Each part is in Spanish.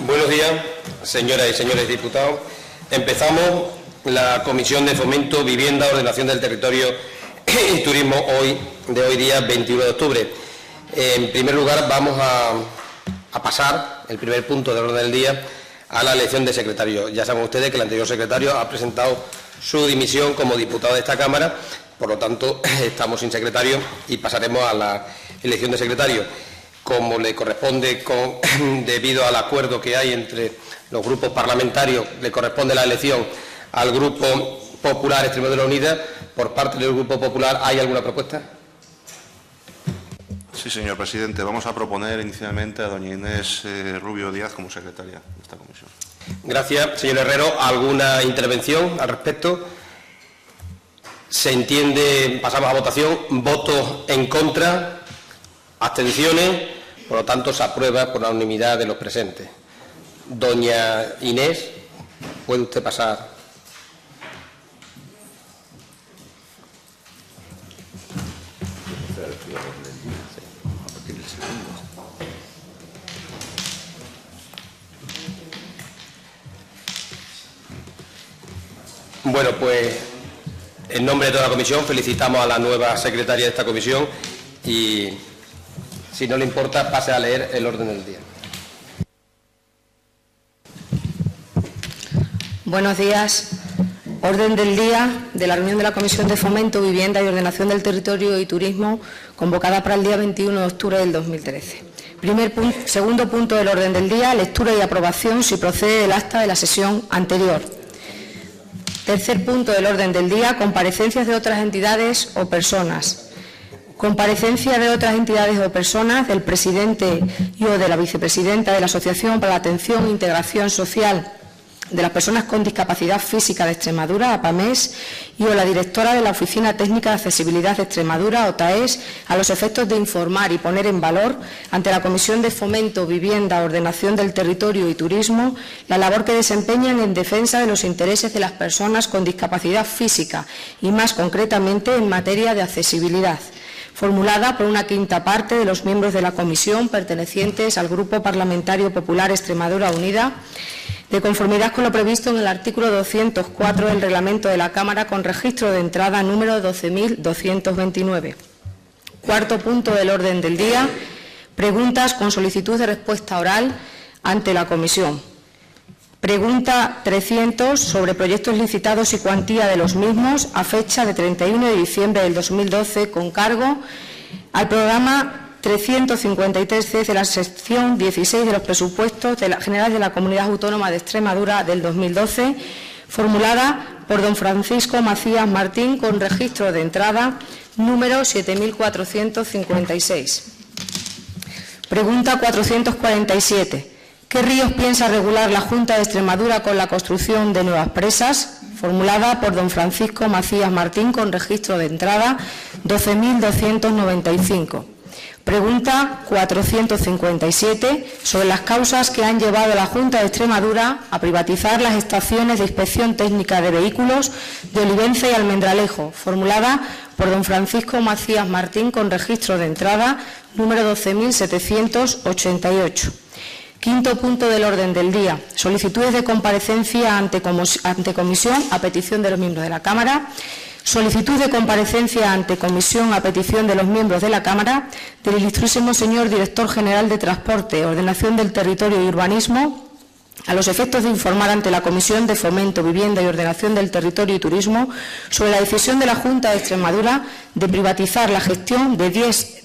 Buenos días, señoras y señores diputados. Empezamos la Comisión de Fomento, Vivienda, Ordenación del Territorio y Turismo de hoy día 21 de octubre. En primer lugar, vamos a pasar el primer punto del orden del día a la elección de secretario. Ya saben ustedes que el anterior secretario ha presentado su dimisión como diputado de esta Cámara, por lo tanto, estamos sin secretario y pasaremos a la elección de secretario. Como le corresponde, debido al acuerdo que hay entre los grupos parlamentarios, le corresponde la elección al Grupo Popular Extremadura Unida. Por parte del Grupo Popular, ¿hay alguna propuesta? Sí, señor presidente. Vamos a proponer inicialmente a doña Inés Rubio Díaz como secretaria de esta comisión. Gracias. Señor Herrero, ¿alguna intervención al respecto? Se entiende, pasamos a votación. ¿Votos en contra? ¿Abstenciones? Por lo tanto, se aprueba por la unanimidad de los presentes. Doña Inés, ¿puede usted pasar? Bueno, pues en nombre de toda la comisión felicitamos a la nueva secretaria de esta comisión y, si no le importa, pase a leer el orden del día. Buenos días. Orden del día de la reunión de la Comisión de Fomento, Vivienda y Ordenación del Territorio y Turismo, convocada para el día 21 de octubre del 2013. Segundo punto del orden del día, lectura y aprobación, si procede, del acta de la sesión anterior. Tercer punto del orden del día, comparecencias de otras entidades o personas. Comparecencia de otras entidades o personas del presidente y o de la vicepresidenta de la Asociación para la Atención e Integración Social de las Personas con Discapacidad Física de Extremadura, APAMES, y o la directora de la Oficina Técnica de Accesibilidad de Extremadura, OTAES, a los efectos de informar y poner en valor ante la Comisión de Fomento, Vivienda, Ordenación del Territorio y Turismo la labor que desempeñan en defensa de los intereses de las personas con discapacidad física y, más concretamente, en materia de accesibilidad, formulada por una quinta parte de los miembros de la comisión pertenecientes al Grupo Parlamentario Popular Extremadura Unida, de conformidad con lo previsto en el artículo 204 del reglamento de la Cámara, con registro de entrada número 12.229. Cuarto punto del orden del día, preguntas con solicitud de respuesta oral ante la comisión. Pregunta 300 sobre proyectos licitados y cuantía de los mismos a fecha de 31 de diciembre del 2012 con cargo al programa 353C de la sección 16 de los presupuestos generales de la Comunidad Autónoma de Extremadura del 2012, formulada por don Francisco Macías Martín, con registro de entrada número 7456. Pregunta 447. ¿Qué ríos piensa regular la Junta de Extremadura con la construcción de nuevas presas? Formulada por don Francisco Macías Martín, con registro de entrada 12.295. Pregunta 457 sobre las causas que han llevado a la Junta de Extremadura a privatizar las estaciones de inspección técnica de vehículos de Olivenza y Almendralejo, formulada por don Francisco Macías Martín, con registro de entrada número 12.788. Quinto punto del orden del día, solicitudes de comparecencia ante comisión a petición de los miembros de la Cámara. Solicitud de comparecencia ante comisión a petición de los miembros de la Cámara del ilustrísimo señor Director General de Transporte, Ordenación del Territorio y Urbanismo, a los efectos de informar ante la Comisión de Fomento, Vivienda y Ordenación del Territorio y Turismo sobre la decisión de la Junta de Extremadura de privatizar la gestión de 10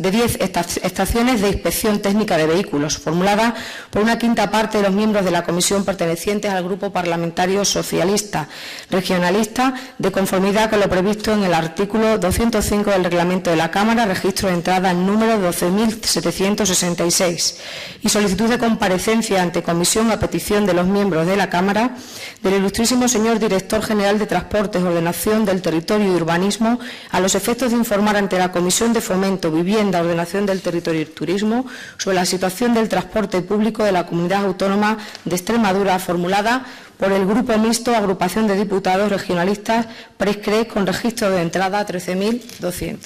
estaciones de inspección técnica de vehículos, formulada por una quinta parte de los miembros de la comisión pertenecientes al Grupo Parlamentario Socialista Regionalista, de conformidad con lo previsto en el artículo 205 del reglamento de la Cámara, registro de entrada número 12.766, y solicitud de comparecencia ante comisión a petición de los miembros de la Cámara del ilustrísimo señor Director General de Transportes, Ordenación del Territorio y Urbanismo, a los efectos de informar ante la Comisión de Fomento, Vivienda, Ordenación del Territorio y Turismo sobre la situación del transporte público de la Comunidad Autónoma de Extremadura, formulada por el Grupo Mixto, Agrupación de Diputados Regionalistas Prescrés, con registro de entrada 13.200.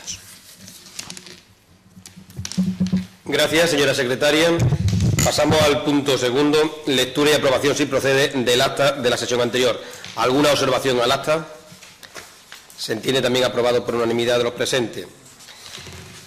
Gracias, señora secretaria. Pasamos al punto segundo, lectura y aprobación, si procede, del acta de la sesión anterior. ¿Alguna observación al acta? Se entiende también aprobado por unanimidad de los presentes.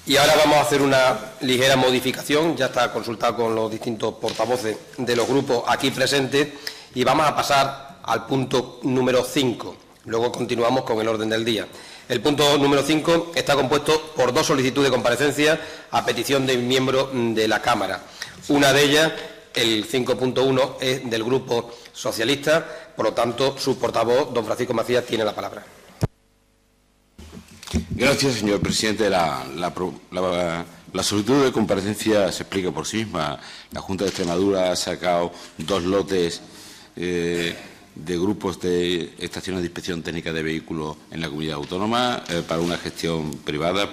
Y ahora vamos a hacer una ligera modificación, ya está consultado con los distintos portavoces de los grupos aquí presentes, y vamos a pasar al punto número 5. Luego continuamos con el orden del día. El punto número 5 está compuesto por 2 solicitudes de comparecencia a petición de un miembro de la Cámara. Una de ellas, el 5.1, es del Grupo Socialista, por lo tanto, su portavoz, don Francisco Macías, tiene la palabra. Gracias, señor presidente. La solicitud de comparecencia se explica por sí misma. La Junta de Extremadura ha sacado 2 lotes de grupos de estaciones de inspección técnica de vehículos en la comunidad autónoma para una gestión privada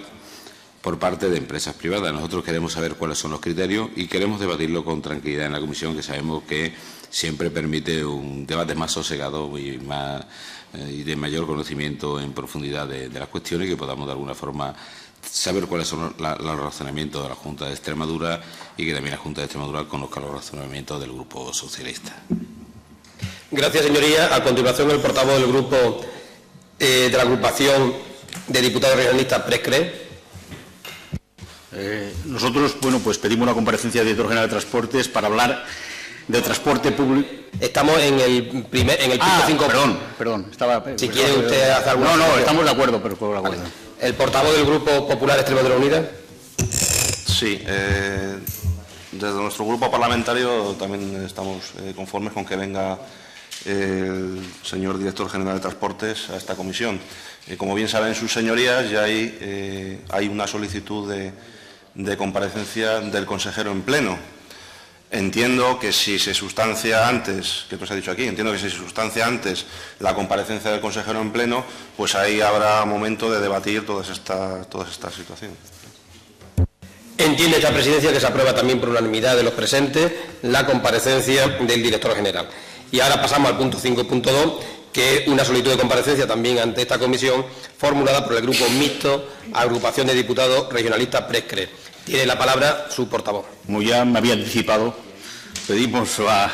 por parte de empresas privadas. Nosotros queremos saber cuáles son los criterios y queremos debatirlo con tranquilidad en la comisión, que sabemos que siempre permite un debate más sosegado y de mayor conocimiento en profundidad de las cuestiones, y que podamos de alguna forma saber cuáles son los razonamientos de la Junta de Extremadura y que también la Junta de Extremadura conozca los razonamientos del Grupo Socialista. Gracias, señoría. A continuación, el portavoz del Grupo de la Agrupación de Diputados Regionalistas PRESCRE. Nosotros, pues pedimos una comparecencia del director general de Transportes para hablar de transporte público. Estamos en el punto 5. Perdón. Si quiere usted hacer alguna... No, estamos de acuerdo, pero de acuerdo. Vale. ¿El portavoz del Grupo Popular Extremadura Unida? Sí, desde nuestro grupo parlamentario también estamos conformes con que venga el señor director general de Transportes a esta comisión. Como bien saben sus señorías, ya hay una solicitud de comparecencia del consejero en pleno. Entiendo que si se sustancia antes, que tú se ha dicho aquí, la comparecencia del consejero en pleno, pues ahí habrá momento de debatir todas estas situaciones. Entiende esta presidencia que se aprueba también por unanimidad de los presentes la comparecencia del director general. Y ahora pasamos al punto 5.2, que es una solicitud de comparecencia también ante esta comisión, formulada por el Grupo Mixto, Agrupación de Diputados Regionalistas PRESCRE. Tiene la palabra su portavoz. Como ya me había anticipado, pedimos la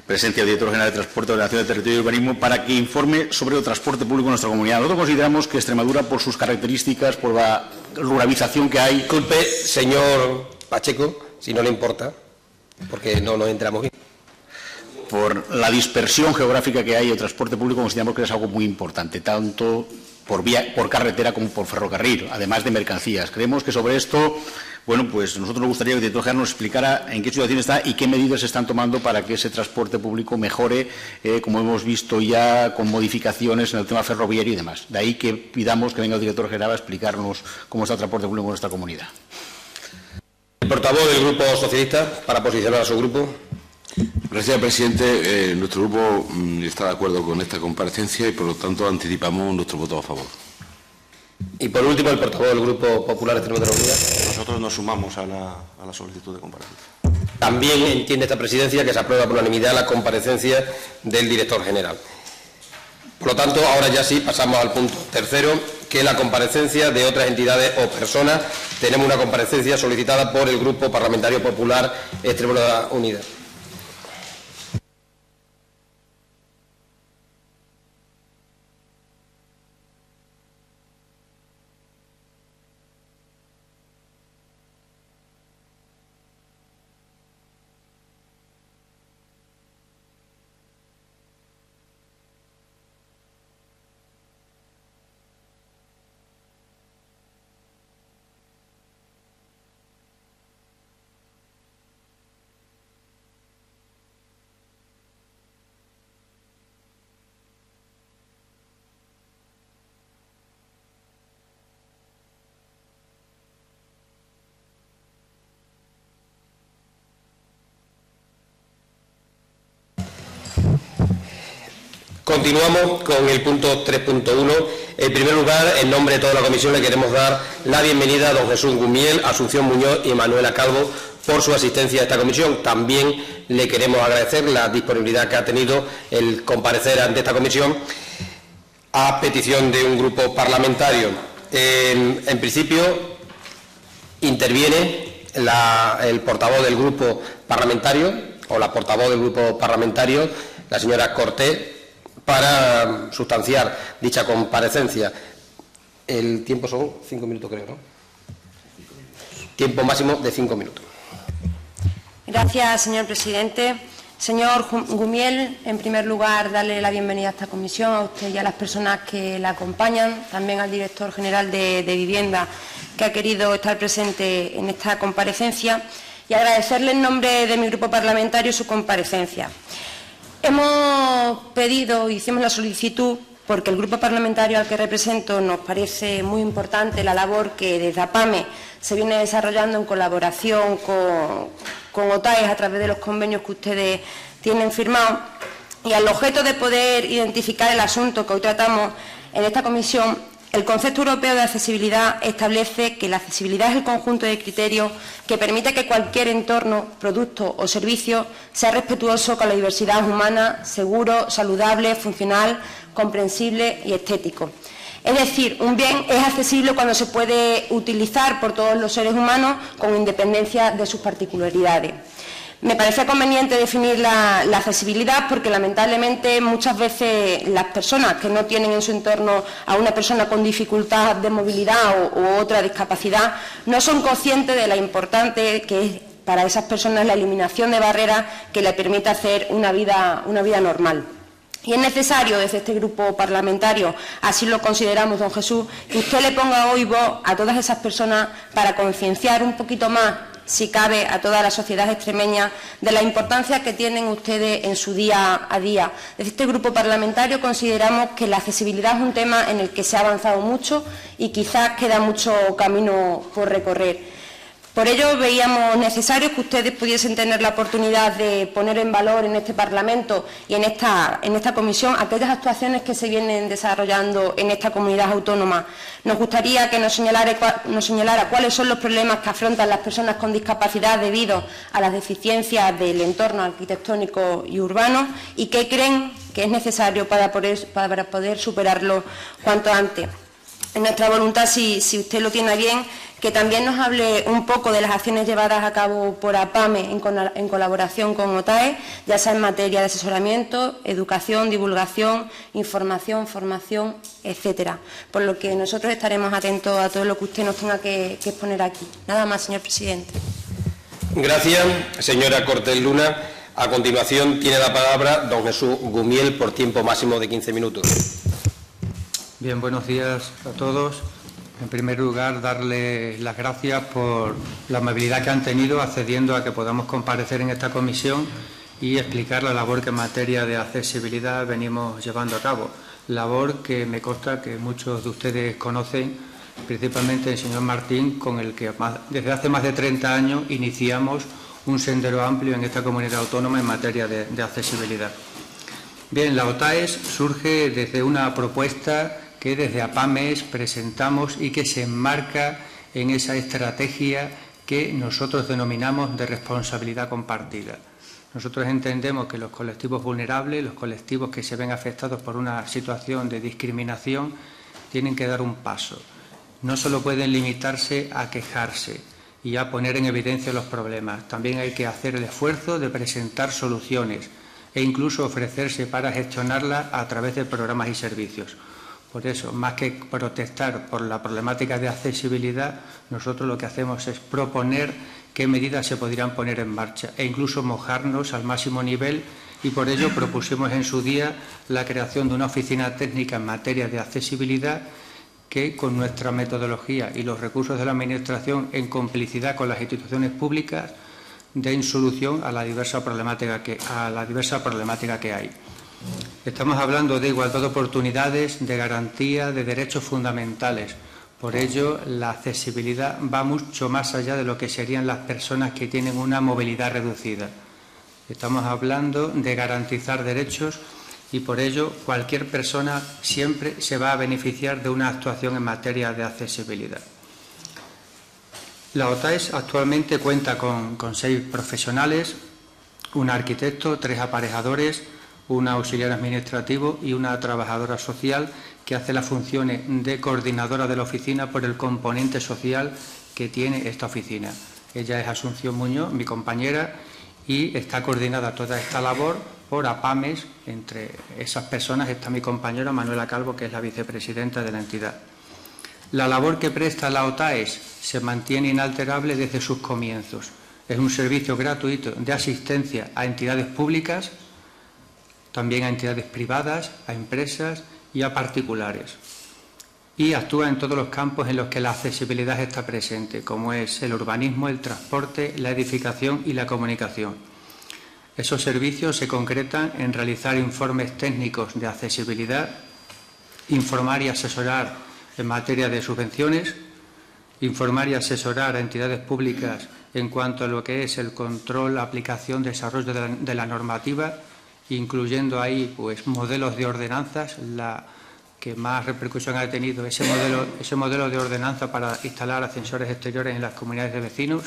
presencia del director general de Transporte de la Ordenación del Territorio y Urbanismo para que informe sobre el transporte público en nuestra comunidad. Nosotros consideramos que Extremadura, por sus características, por la ruralización que hay... Disculpe, señor Pacheco, si no le importa, porque no nos entramos bien. Por la dispersión geográfica que hay, el transporte público consideramos que es algo muy importante, tanto por carretera como por ferrocarril, además de mercancías. Creemos que sobre esto, pues nosotros nos gustaría que el director general nos explicara en qué situación está y qué medidas se están tomando para que ese transporte público mejore, como hemos visto ya, con modificaciones en el tema ferroviario y demás. De ahí que pidamos que venga el director general a explicarnos cómo está el transporte público en nuestra comunidad. El portavoz del Grupo Socialista, para posicionar a su grupo. Gracias, presidente. Nuestro grupo está de acuerdo con esta comparecencia y, por lo tanto, anticipamos nuestro voto a favor. Y, por último, el portavoz del Grupo Popular Extremadura Unida. Nosotros nos sumamos a la solicitud de comparecencia. También entiende esta presidencia que se aprueba por unanimidad la comparecencia del director general. Por lo tanto, ahora ya sí pasamos al punto tercero, que es la comparecencia de otras entidades o personas. Tenemos una comparecencia solicitada por el Grupo Parlamentario Popular Extremadura Unida. Continuamos con el punto 3.1. En primer lugar, en nombre de toda la comisión, le queremos dar la bienvenida a don Jesús Gumiel, Asunción Muñoz y Manuela Calvo por su asistencia a esta comisión. También le queremos agradecer la disponibilidad que ha tenido el comparecer ante esta comisión a petición de un grupo parlamentario. En principio, interviene el portavoz del grupo parlamentario o la portavoz del grupo parlamentario, la señora Cortés, para sustanciar dicha comparecencia. El tiempo son 5 minutos, creo, ¿no? Tiempo máximo de 5 minutos. Gracias, señor presidente. Señor Gumiel, en primer lugar, darle la bienvenida a esta comisión, a usted y a las personas que la acompañan, también al director general de Vivienda, que ha querido estar presente en esta comparecencia, y agradecerle en nombre de mi grupo parlamentario su comparecencia. Hemos pedido, hicimos la solicitud, porque el grupo parlamentario al que represento nos parece muy importante la labor que desde APAME se viene desarrollando en colaboración con OTAES a través de los convenios que ustedes tienen firmados, y al objeto de poder identificar el asunto que hoy tratamos en esta comisión. El concepto europeo de accesibilidad establece que la accesibilidad es el conjunto de criterios que permite que cualquier entorno, producto o servicio sea respetuoso con la diversidad humana, seguro, saludable, funcional, comprensible y estético. Es decir, un bien es accesible cuando se puede utilizar por todos los seres humanos con independencia de sus particularidades. Me parece conveniente definir la accesibilidad porque, lamentablemente, muchas veces las personas que no tienen en su entorno a una persona con dificultad de movilidad u otra discapacidad no son conscientes de la importante que es para esas personas la eliminación de barreras que le permita hacer una vida normal. Y es necesario, desde este grupo parlamentario, así lo consideramos, don Jesús, que usted le ponga hoy voz a todas esas personas para concienciar un poquito más, si cabe, a toda la sociedad extremeña de la importancia que tienen ustedes en su día a día. Desde este grupo parlamentario consideramos que la accesibilidad es un tema en el que se ha avanzado mucho y quizás queda mucho camino por recorrer. Por ello, veíamos necesario que ustedes pudiesen tener la oportunidad de poner en valor en este Parlamento y en esta comisión aquellas actuaciones que se vienen desarrollando en esta comunidad autónoma. Nos gustaría que nos señalara cuáles son los problemas que afrontan las personas con discapacidad debido a las deficiencias del entorno arquitectónico y urbano y qué creen que es necesario para poder superarlo cuanto antes. En nuestra voluntad, si usted lo tiene bien, que también nos hable un poco de las acciones llevadas a cabo por APAME en colaboración con OTAE, ya sea en materia de asesoramiento, educación, divulgación, información, formación, etcétera. Por lo que nosotros estaremos atentos a todo lo que usted nos tenga que exponer aquí. Nada más, señor presidente. Gracias, señora Cortés Luna. A continuación tiene la palabra don Jesús Gumiel por tiempo máximo de 15 minutos. Bien, buenos días a todos. En primer lugar, darle las gracias por la amabilidad que han tenido accediendo a que podamos comparecer en esta comisión y explicar la labor que en materia de accesibilidad venimos llevando a cabo. Labor que me consta que muchos de ustedes conocen, principalmente el señor Martín, con el que desde hace más de 30 años iniciamos un sendero amplio en esta comunidad autónoma en materia de accesibilidad. Bien, la OTAES surge desde una propuesta que desde APAMES presentamos y que se enmarca en esa estrategia que nosotros denominamos de responsabilidad compartida. Nosotros entendemos que los colectivos vulnerables, los colectivos que se ven afectados por una situación de discriminación, tienen que dar un paso. No solo pueden limitarse a quejarse y a poner en evidencia los problemas, también hay que hacer el esfuerzo de presentar soluciones e incluso ofrecerse para gestionarlas a través de programas y servicios. Por eso, más que protestar por la problemática de accesibilidad, nosotros lo que hacemos es proponer qué medidas se podrían poner en marcha e incluso mojarnos al máximo nivel, y por ello propusimos en su día la creación de una oficina técnica en materia de accesibilidad que, con nuestra metodología y los recursos de la Administración, en complicidad con las instituciones públicas, den solución a la diversa problemática que hay. Estamos hablando de igualdad de oportunidades, de garantía de derechos fundamentales. Por ello, la accesibilidad va mucho más allá de lo que serían las personas que tienen una movilidad reducida. Estamos hablando de garantizar derechos y, por ello, cualquier persona siempre se va a beneficiar de una actuación en materia de accesibilidad. La OTAES actualmente cuenta con 6 profesionales, un arquitecto, 3 aparejadores, un auxiliar administrativo y una trabajadora social que hace las funciones de coordinadora de la oficina por el componente social que tiene esta oficina. Ella es Asunción Muñoz, mi compañera, y está coordinada toda esta labor por APAMES. Entre esas personas está mi compañera Manuela Calvo, que es la vicepresidenta de la entidad. La labor que presta la OTAES se mantiene inalterable desde sus comienzos. Es un servicio gratuito de asistencia a entidades públicas, también a entidades privadas, a empresas y a particulares. Y actúa en todos los campos en los que la accesibilidad está presente, como es el urbanismo, el transporte, la edificación y la comunicación. Esos servicios se concretan en realizar informes técnicos de accesibilidad, informar y asesorar en materia de subvenciones, informar y asesorar a entidades públicas en cuanto a lo que es el control, aplicación, desarrollo de la normativa, incluyendo ahí pues modelos de ordenanzas. La que más repercusión ha tenido ese modelo de ordenanza para instalar ascensores exteriores en las comunidades de vecinos.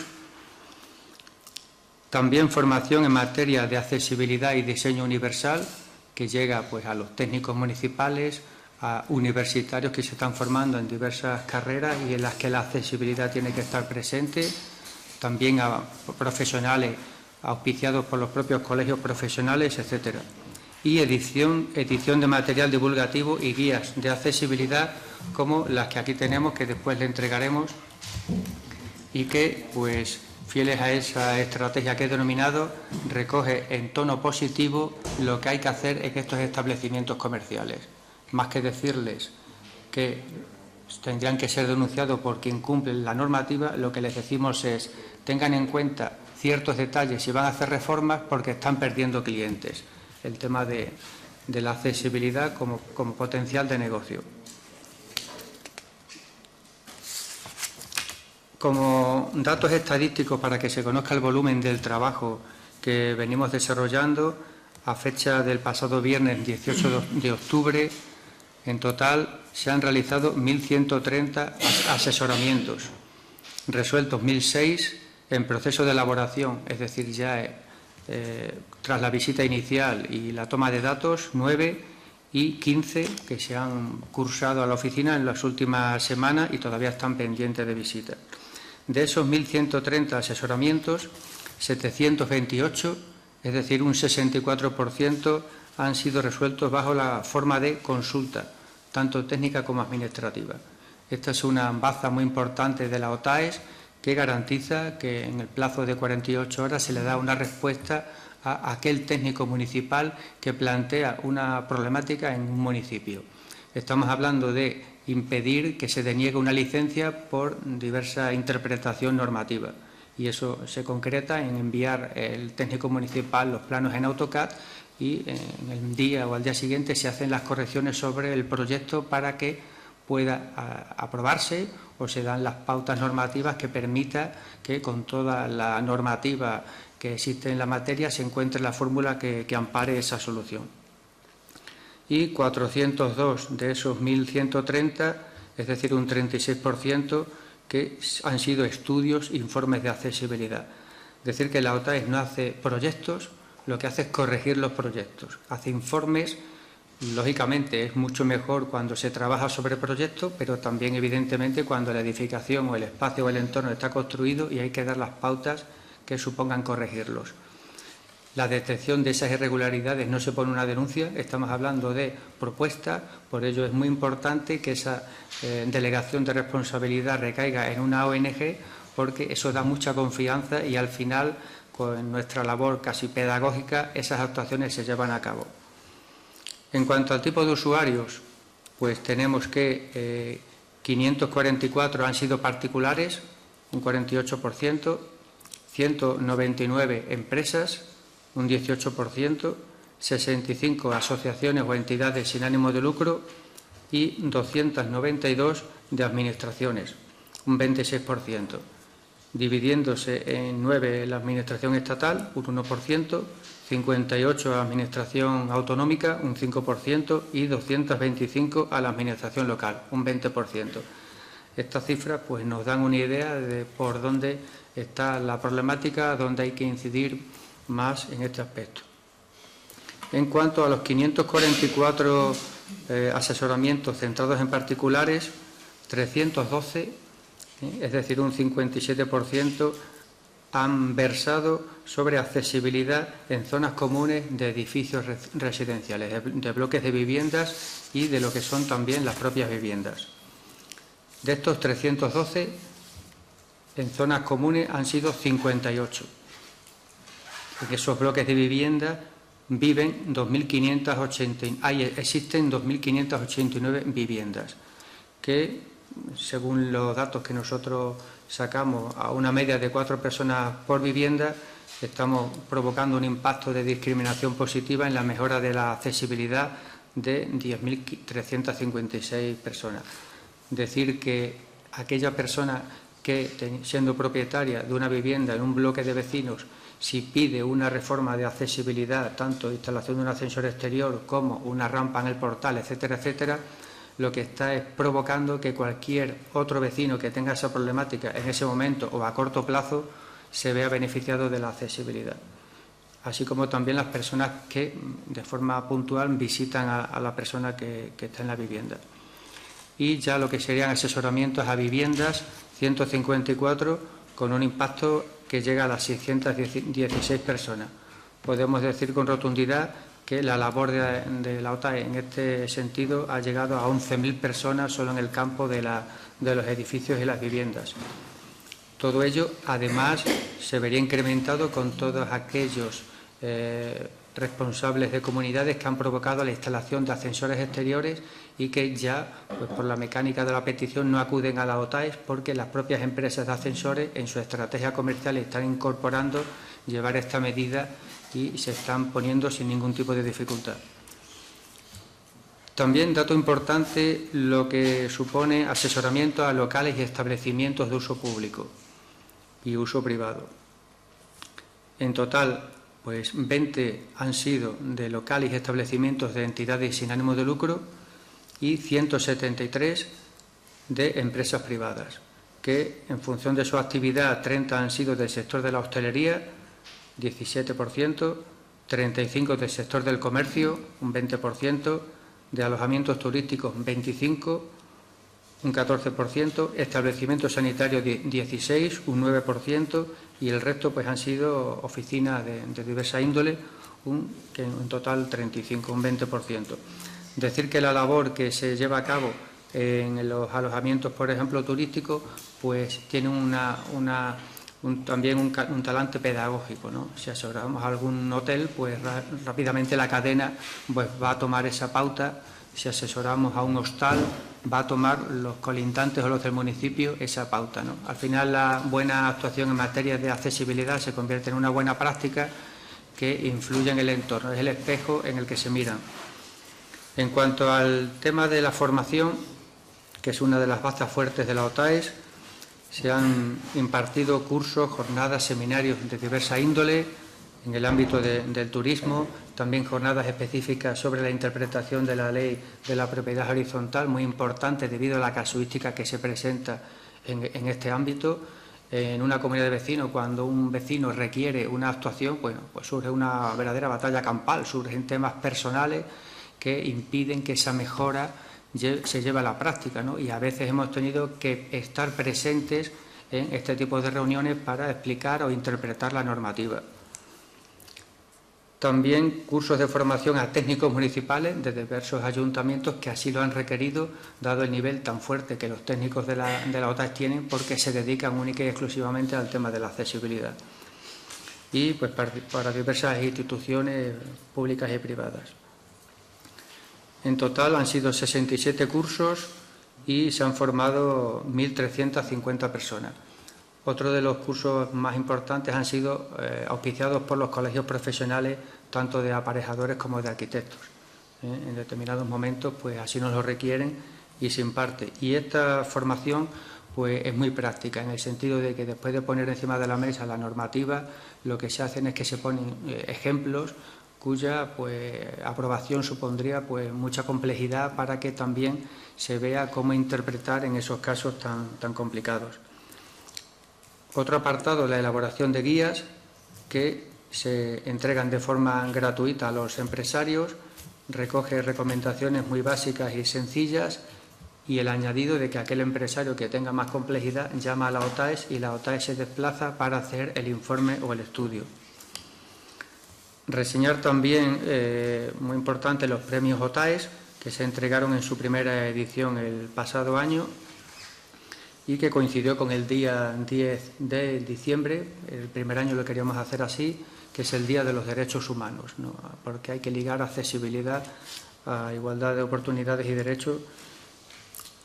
También formación en materia de accesibilidad y diseño universal, que llega pues a los técnicos municipales, a universitarios que se están formando en diversas carreras y en las que la accesibilidad tiene que estar presente. También a profesionales auspiciados por los propios colegios profesionales, etcétera. Y edición de material divulgativo y guías de accesibilidad, como las que aquí tenemos, que después le entregaremos, y que, pues, fieles a esa estrategia que he denominado, recoge en tono positivo lo que hay que hacer en estos establecimientos comerciales. Más que decirles que tendrían que ser denunciados por quien cumple la normativa, lo que les decimos es: tengan en cuenta ciertos detalles si van a hacer reformas, porque están perdiendo clientes. El tema de la accesibilidad como potencial de negocio. Como datos estadísticos para que se conozca el volumen del trabajo que venimos desarrollando, a fecha del pasado viernes 18 de octubre, en total se han realizado 1.130 asesoramientos, resueltos 1.006 en proceso de elaboración, es decir, ya tras la visita inicial y la toma de datos, 9, y 15 que se han cursado a la oficina en las últimas semanas y todavía están pendientes de visita. De esos 1.130 asesoramientos, 728, es decir, un 64%, han sido resueltos bajo la forma de consulta, tanto técnica como administrativa. Esta es una baza muy importante de la OTAES, que garantiza que en el plazo de 48 horas se le da una respuesta a aquel técnico municipal que plantea una problemática en un municipio. Estamos hablando de impedir que se deniegue una licencia por diversa interpretación normativa, y eso se concreta en enviar el técnico municipal los planos en AutoCAD, y en el día o al día siguiente se hacen las correcciones sobre el proyecto para que pueda aprobarse, o se dan las pautas normativas que permita que con toda la normativa que existe en la materia se encuentre la fórmula que ampare esa solución. Y 402 de esos 1.130, es decir, un 36%, que han sido estudios, informes de accesibilidad. Es decir, que la OTAES no hace proyectos, lo que hace es corregir los proyectos, hace informes. Lógicamente es mucho mejor cuando se trabaja sobre proyectos, pero también evidentemente cuando la edificación o el espacio o el entorno está construido y hay que dar las pautas que supongan corregirlos. La detección de esas irregularidades no se pone una denuncia, estamos hablando de propuesta, por ello es muy importante que esa delegación de responsabilidad recaiga en una ONG, porque eso da mucha confianza y al final, con nuestra labor casi pedagógica, esas actuaciones se llevan a cabo. En cuanto al tipo de usuarios, pues tenemos que 544 han sido particulares, un 48%, 199 empresas, un 18%, 65 asociaciones o entidades sin ánimo de lucro y 292 de administraciones, un 26%, dividiéndose en 9 la administración estatal, un 1%, 58 a administración autonómica, un 5%, y 225 a la administración local, un 20%. Estas cifras pues, nos dan una idea de por dónde está la problemática, dónde hay que incidir más en este aspecto. En cuanto a los 544 asesoramientos centrados en particulares, 312, es decir, un 57%, han versado sobre accesibilidad en zonas comunes de edificios residenciales, de bloques de viviendas y de lo que son también las propias viviendas. De estos 312, en zonas comunes han sido 58. En esos bloques de vivienda existen 2.589 viviendas que, según los datos que nosotros sacamos, a una media de 4 personas por vivienda, estamos provocando un impacto de discriminación positiva en la mejora de la accesibilidad de 10.356 personas. Decir que aquella persona que, siendo propietaria de una vivienda en un bloque de vecinos, si pide una reforma de accesibilidad, tanto instalación de un ascensor exterior como una rampa en el portal, etcétera, etcétera, lo que está es provocando que cualquier otro vecino que tenga esa problemática en ese momento o a corto plazo se vea beneficiado de la accesibilidad. Así como también las personas que de forma puntual visitan a la persona que está en la vivienda. Y ya lo que serían asesoramientos a viviendas, 154, con un impacto que llega a las 616 personas. Podemos decir con rotundidad que la labor de la OTAE en este sentido ha llegado a 11.000 personas solo en el campo de los edificios y las viviendas. Todo ello, además, se vería incrementado con todos aquellos responsables de comunidades que han provocado la instalación de ascensores exteriores y que ya, pues, por la mecánica de la petición, no acuden a la OTAE porque las propias empresas de ascensores en su estrategia comercial están incorporando llevar esta medida y se están poniendo sin ningún tipo de dificultad. También, dato importante, lo que supone asesoramiento a locales y establecimientos de uso público y uso privado. En total, pues 20 han sido de locales y establecimientos de entidades sin ánimo de lucro y 173 de empresas privadas, que en función de su actividad 30 han sido del sector de la hostelería, 17%, 35% del sector del comercio, un 20%, de alojamientos turísticos, 25%, un 14%, establecimientos sanitarios, 16%, un 9%, y el resto pues han sido oficinas de diversa índole, que en total 35%, un 20%. Decir que la labor que se lleva a cabo en los alojamientos, por ejemplo, turísticos, pues tiene también un talante pedagógico, ¿no? Si asesoramos a algún hotel, pues rápidamente la cadena pues va a tomar esa pauta. Si asesoramos a un hostal, va a tomar los colindantes o los del municipio esa pauta, ¿no? Al final, la buena actuación en materia de accesibilidad se convierte en una buena práctica que influye en el entorno, es el espejo en el que se miran. En cuanto al tema de la formación, que es una de las bazas fuertes de la OTAE, se han impartido cursos, jornadas, seminarios de diversa índole en el ámbito del turismo, también jornadas específicas sobre la interpretación de la ley de la propiedad horizontal, muy importante debido a la casuística que se presenta en este ámbito. En una comunidad de vecinos, cuando un vecino requiere una actuación, pues surge una verdadera batalla campal, surgen temas personales que impiden que esa mejora se lleve a la práctica, ¿no? Y a veces hemos tenido que estar presentes en este tipo de reuniones para explicar o interpretar la normativa. También cursos de formación a técnicos municipales de diversos ayuntamientos que así lo han requerido, dado el nivel tan fuerte que los técnicos de la OTAE tienen, porque se dedican única y exclusivamente al tema de la accesibilidad. Y pues para diversas instituciones públicas y privadas. En total han sido 67 cursos y se han formado 1.350 personas. Otro de los cursos más importantes han sido auspiciados por los colegios profesionales, tanto de aparejadores como de arquitectos. En determinados momentos, pues así nos lo requieren y se imparte. Y esta formación pues es muy práctica, en el sentido de que después de poner encima de la mesa la normativa, lo que se hacen es que se ponen ejemplos cuya pues aprobación supondría pues mucha complejidad para que también se vea cómo interpretar en esos casos tan complicados. Otro apartado, la elaboración de guías que se entregan de forma gratuita a los empresarios, recoge recomendaciones muy básicas y sencillas y el añadido de que aquel empresario que tenga más complejidad llama a la OTAES y la OTAES se desplaza para hacer el informe o el estudio. Reseñar también, muy importante, los premios OTAES que se entregaron en su primera edición el pasado año y que coincidió con el día 10 de diciembre. El primer año lo queríamos hacer así, que es el Día de los Derechos Humanos, ¿no? Porque hay que ligar accesibilidad a igualdad de oportunidades y derechos.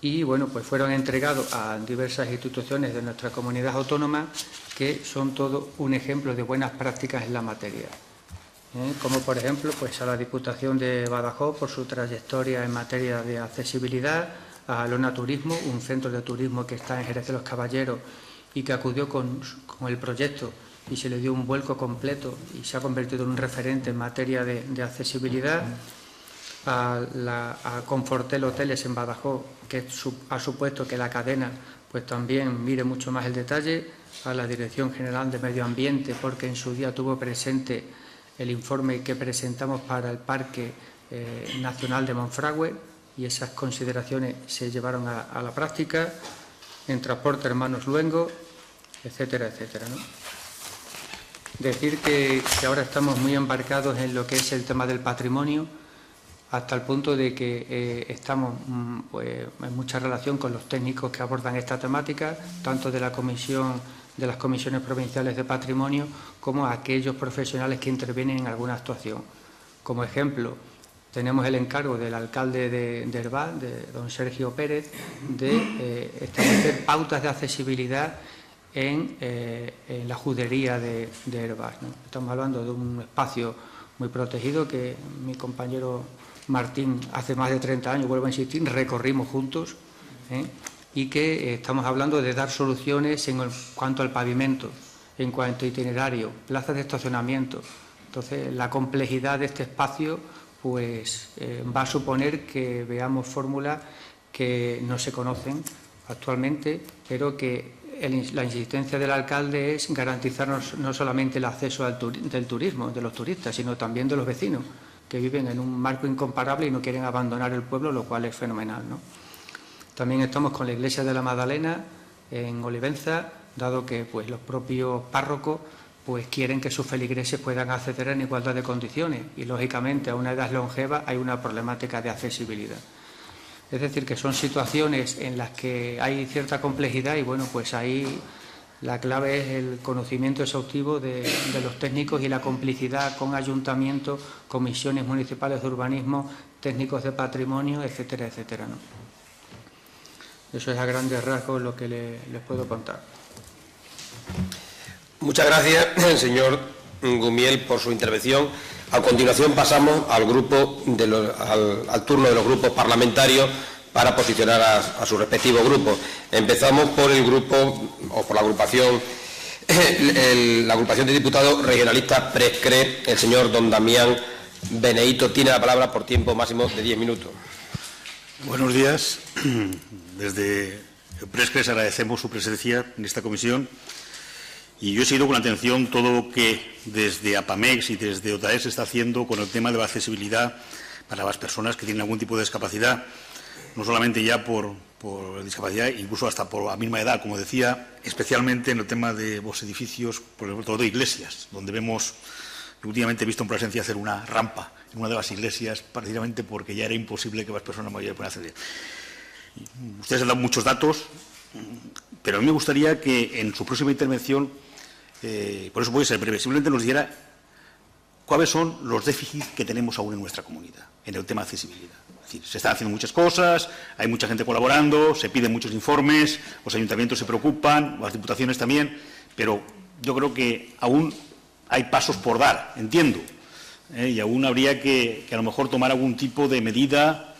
Y bueno, pues fueron entregados a diversas instituciones de nuestra comunidad autónoma que son todo un ejemplo de buenas prácticas en la materia. Como por ejemplo pues a la Diputación de Badajoz por su trayectoria en materia de accesibilidad, a Lona Turismo, un centro de turismo que está en Jerez de los Caballeros y que acudió con el proyecto y se le dio un vuelco completo y se ha convertido en un referente en materia de accesibilidad, a Confortel Hoteles en Badajoz, que ha supuesto que la cadena pues también mire mucho más el detalle, a la Dirección General de Medio Ambiente, porque en su día tuvo presente el informe que presentamos para el Parque Nacional de Monfragüe y esas consideraciones se llevaron a la práctica, en Transporte Hermanos Luengo, etcétera, etcétera, ¿no? Decir que ahora estamos muy embarcados en lo que es el tema del patrimonio, hasta el punto de que estamos pues, en mucha relación con los técnicos que abordan esta temática, tanto de las comisiones provinciales de patrimonio como aquellos profesionales que intervienen en alguna actuación. Como ejemplo, tenemos el encargo del alcalde de Herbás, de don Sergio Pérez, de establecer pautas de accesibilidad en la judería de Herbás, ¿no? Estamos hablando de un espacio muy protegido que mi compañero Martín hace más de 30 años, vuelvo a insistir, recorrimos juntos, y que estamos hablando de dar soluciones en cuanto al pavimento, en cuanto a itinerario, plazas de estacionamiento. Entonces, la complejidad de este espacio pues va a suponer que veamos fórmulas que no se conocen actualmente, pero que la insistencia del alcalde es garantizar no solamente el acceso del turismo, de los turistas, sino también de los vecinos, que viven en un marco incomparable y no quieren abandonar el pueblo, lo cual es fenomenal, ¿no? También estamos con la Iglesia de la Magdalena en Olivenza, dado que pues, los propios párrocos pues, quieren que sus feligreses puedan acceder en igualdad de condiciones y, lógicamente, a una edad longeva hay una problemática de accesibilidad. Es decir, que son situaciones en las que hay cierta complejidad y, bueno, pues ahí la clave es el conocimiento exhaustivo de los técnicos y la complicidad con ayuntamientos, comisiones municipales de urbanismo, técnicos de patrimonio, etcétera, etcétera, ¿no? Eso es a grandes rasgos lo que les puedo contar. Muchas gracias, señor Gumiel, por su intervención. A continuación pasamos al turno de los grupos parlamentarios para posicionar a sus respectivos grupos. Empezamos por el grupo, o por la agrupación de diputados regionalistas Prescre. El señor don Damián Beneito tiene la palabra por tiempo máximo de 10 minutos. Buenos días. Desde Prescre agradecemos su presencia en esta comisión y yo he seguido con atención todo lo que desde APAMEX y desde OTAES se está haciendo con el tema de la accesibilidad para las personas que tienen algún tipo de discapacidad, no solamente ya por discapacidad, incluso hasta por la misma edad, como decía, especialmente en el tema de los edificios, por ejemplo, de iglesias, donde vemos, últimamente he visto en presencia hacer una rampa en una de las iglesias, precisamente porque ya era imposible que las personas mayores pudieran acceder. Ustedes han dado muchos datos, pero a mí me gustaría que en su próxima intervención, por eso voy a ser breve, simplemente nos diera cuáles son los déficits que tenemos aún en nuestra comunidad en el tema de accesibilidad. Es decir, se están haciendo muchas cosas, hay mucha gente colaborando, se piden muchos informes, los ayuntamientos se preocupan, las diputaciones también, pero yo creo que aún hay pasos por dar, entiendo, y aún habría que a lo mejor tomar algún tipo de medida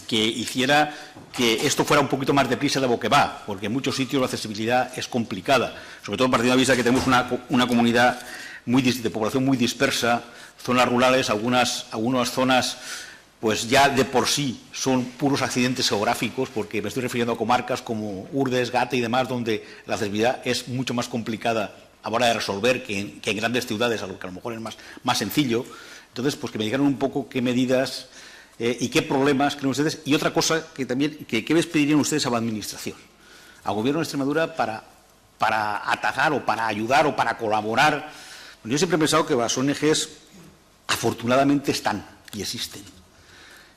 que hiciera que esto fuera un poquito más deprisa de lo que va, porque en muchos sitios la accesibilidad es complicada, sobre todo partiendo de vista que tenemos una comunidad de población muy dispersa, zonas rurales, algunas zonas pues ya de por sí son puros accidentes geográficos, porque me estoy refiriendo a comarcas como Urdes, Gata y demás, donde la accesibilidad es mucho más complicada a la hora de resolver que en grandes ciudades, a lo que a lo mejor es más sencillo. Entonces, pues que me digan un poco qué medidas y qué problemas creen ustedes. Y otra cosa que también, ¿qué les pedirían ustedes a la Administración, al Gobierno de Extremadura para atajar o para ayudar o para colaborar? Yo siempre he pensado que las ONGs afortunadamente están y existen,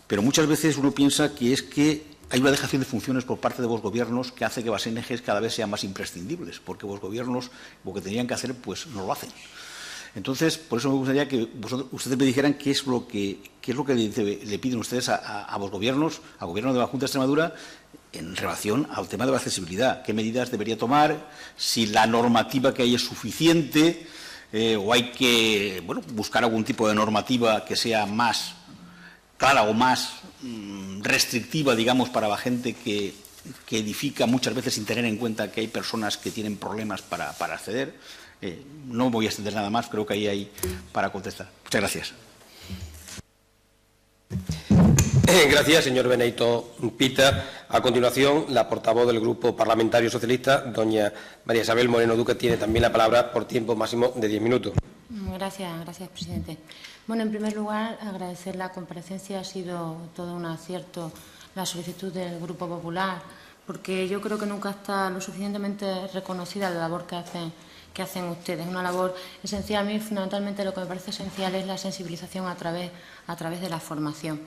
pero muchas veces uno piensa que es que hay una dejación de funciones por parte de los gobiernos que hace que las ONGs cada vez sean más imprescindibles, porque los gobiernos lo que tenían que hacer pues no lo hacen. Entonces, por eso me gustaría que ustedes me dijeran qué es lo que le piden ustedes a los gobiernos, al Gobierno de la Junta de Extremadura, en relación al tema de la accesibilidad. ¿Qué medidas debería tomar? Si la normativa que hay es suficiente o hay que buscar algún tipo de normativa que sea más clara o más restrictiva, digamos, para la gente que edifica muchas veces sin tener en cuenta que hay personas que tienen problemas para acceder. No voy a extender nada más, creo que ahí hay para contestar. Muchas gracias. Gracias, señor Benedito Pita. A continuación, la portavoz del Grupo Parlamentario Socialista, doña María Isabel Moreno Duque, tiene también la palabra por tiempo máximo de 10 minutos. Gracias, presidente. Bueno, en primer lugar, agradecer la comparecencia. Ha sido todo un acierto la solicitud del Grupo Popular, porque yo creo que nunca está lo suficientemente reconocida la labor que hacen ustedes. Una labor esencial. A mí, fundamentalmente, lo que me parece esencial es la sensibilización a través de la formación.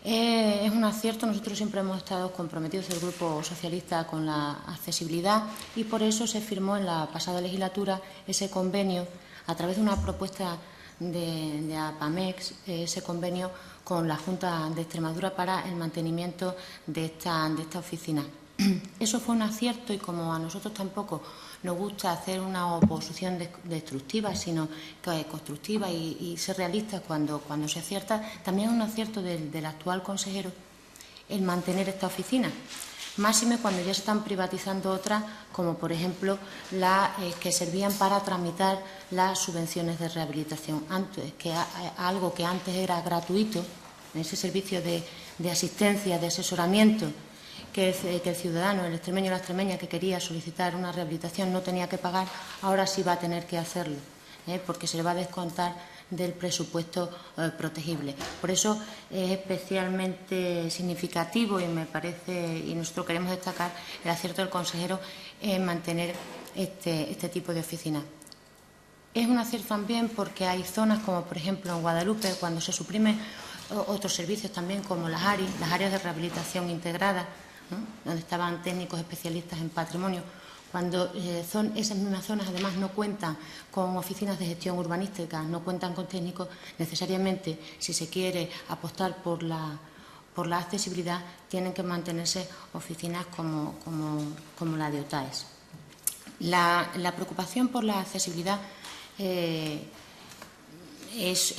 Es un acierto. Nosotros siempre hemos estado comprometidos, el Grupo Socialista, con la accesibilidad, y por eso se firmó en la pasada legislatura ese convenio a través de una propuesta de APAMEX, ese convenio con la Junta de Extremadura para el mantenimiento de esta oficina. Eso fue un acierto, y como a nosotros tampoco nos gusta hacer una oposición destructiva, sino que constructiva y ser realistas cuando se acierta, también es un acierto del actual consejero el mantener esta oficina. Máxime cuando ya se están privatizando otras, como por ejemplo las que servían para tramitar las subvenciones de rehabilitación. Algo que antes era gratuito, ese servicio de asistencia, de asesoramiento, que el ciudadano, el extremeño o la extremeña que quería solicitar una rehabilitación no tenía que pagar, ahora sí va a tener que hacerlo, porque se le va a descontar del presupuesto protegible. Por eso es especialmente significativo, y me parece, y nosotros queremos destacar el acierto del consejero en mantener este tipo de oficinas. Es un acierto también porque hay zonas como, por ejemplo, en Guadalupe, cuando se suprimen otros servicios también, como las áreas de rehabilitación integrada, ¿no?, donde estaban técnicos especialistas en patrimonio. Cuando esas mismas zonas además no cuentan con oficinas de gestión urbanística, no cuentan con técnicos, necesariamente, si se quiere apostar por la accesibilidad, tienen que mantenerse oficinas como la de OTAES. La preocupación por la accesibilidad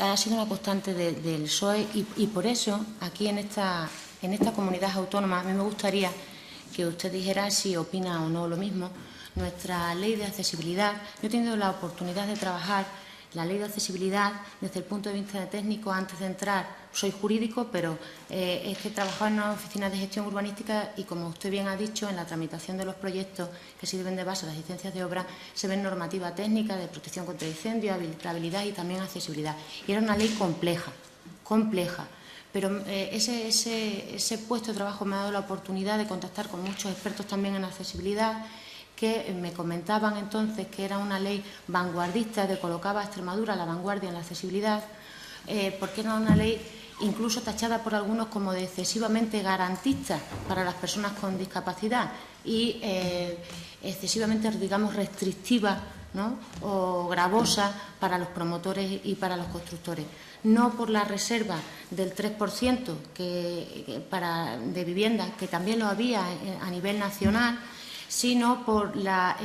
ha sido una constante del PSOE, y por eso aquí en esta comunidad autónoma a mí me gustaría que usted dijera si opina o no lo mismo. Nuestra ley de accesibilidad, yo he tenido la oportunidad de trabajar la ley de accesibilidad desde el punto de vista técnico antes de entrar. Soy jurídico, pero es que he trabajado en una oficina de gestión urbanística, y como usted bien ha dicho, en la tramitación de los proyectos que sirven de base a las licencias de obra se ven normativa técnica de protección contra incendios, habilitabilidad y también accesibilidad. Y era una ley compleja. Pero ese puesto de trabajo me ha dado la oportunidad de contactar con muchos expertos también en accesibilidad, que me comentaban entonces que era una ley vanguardista, que colocaba a Extremadura a la vanguardia en la accesibilidad, porque era una ley incluso tachada por algunos como de excesivamente garantista para las personas con discapacidad y excesivamente, digamos, restrictiva, ¿no?, o gravosa para los promotores y para los constructores. No por la reserva del 3% de viviendas, que también lo había a nivel nacional, sino por la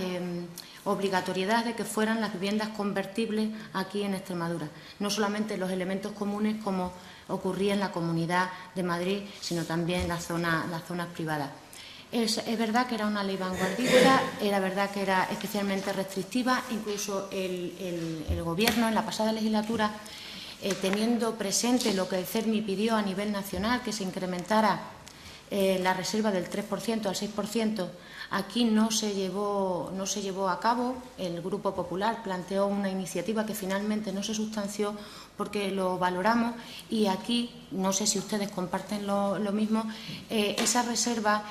obligatoriedad de que fueran las viviendas convertibles aquí en Extremadura. No solamente los elementos comunes como ocurría en la Comunidad de Madrid, sino también las zonas privadas. Es verdad que era una ley vanguardista, era verdad que era especialmente restrictiva. Incluso el Gobierno en la pasada legislatura, teniendo presente lo que el CERMI pidió a nivel nacional, que se incrementara la reserva del 3% al 6%, aquí no se llevó a cabo. El Grupo Popular planteó una iniciativa que finalmente no se sustanció porque lo valoramos, y aquí, no sé si ustedes comparten lo mismo, esa reserva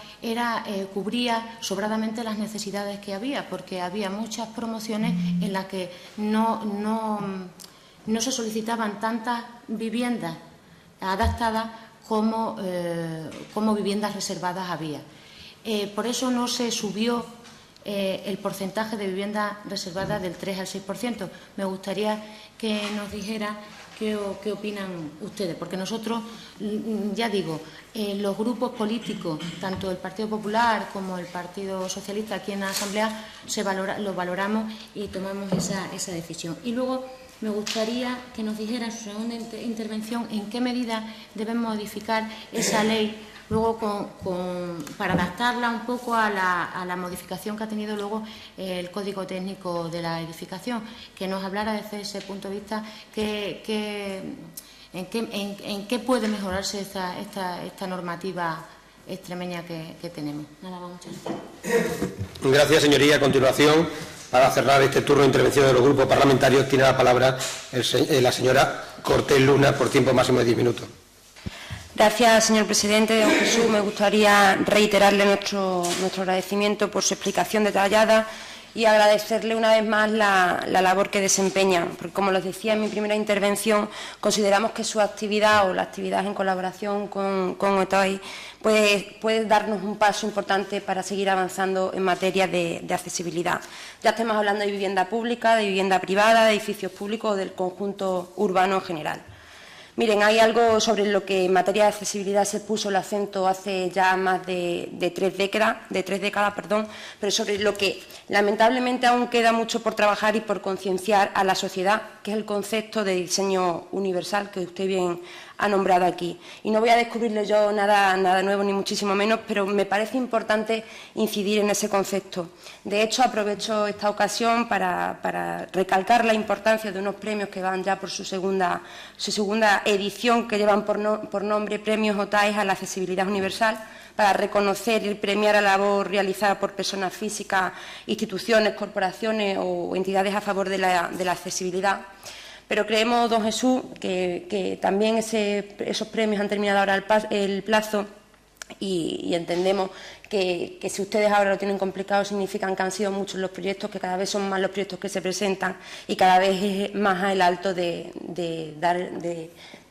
cubría sobradamente las necesidades que había, porque había muchas promociones en las que no se solicitaban tantas viviendas adaptadas como viviendas reservadas había. Por eso no se subió el porcentaje de viviendas reservadas del 3 al 6%. Me gustaría que nos dijera qué opinan ustedes, porque nosotros, ya digo, los grupos políticos, tanto el Partido Popular como el Partido Socialista aquí en la Asamblea, lo valoramos y tomamos esa decisión. Y luego me gustaría que nos dijera en su segunda intervención en qué medida deben modificar esa ley luego para adaptarla un poco a la modificación que ha tenido luego el Código Técnico de la Edificación, que nos hablara desde ese punto de vista en qué puede mejorarse esta normativa extremeña que tenemos. Nada más, muchas gracias. Gracias, señoría. A continuación, para cerrar este turno de intervención de los grupos parlamentarios, tiene la palabra la señora Cortés Luna por tiempo máximo de 10 minutos. Gracias, señor presidente. Don Jesús, me gustaría reiterarle nuestro agradecimiento por su explicación detallada y agradecerle una vez más la labor que desempeña, porque, como les decía en mi primera intervención, consideramos que su actividad o la actividad en colaboración con OTAI puede darnos un paso importante para seguir avanzando en materia de accesibilidad. Ya estemos hablando de vivienda pública, de vivienda privada, de edificios públicos o del conjunto urbano en general. Miren, hay algo sobre lo que en materia de accesibilidad se puso el acento hace ya más de tres décadas, pero sobre lo que lamentablemente aún queda mucho por trabajar y por concienciar a la sociedad, que es el concepto de diseño universal que usted bien ha nombrado aquí. Y no voy a descubrirle yo nada nuevo, ni muchísimo menos, pero me parece importante incidir en ese concepto. De hecho, aprovecho esta ocasión para recalcar la importancia de unos premios que van ya por su segunda edición, que llevan por nombre Premios OTAI a la Accesibilidad Universal, para reconocer y premiar la labor realizada por personas físicas, instituciones, corporaciones o entidades a favor de la accesibilidad. Pero creemos, don Jesús, que también esos premios han terminado ahora el plazo y entendemos que si ustedes ahora lo tienen complicado significan que han sido muchos los proyectos, que cada vez son más los proyectos que se presentan y cada vez es más el alto de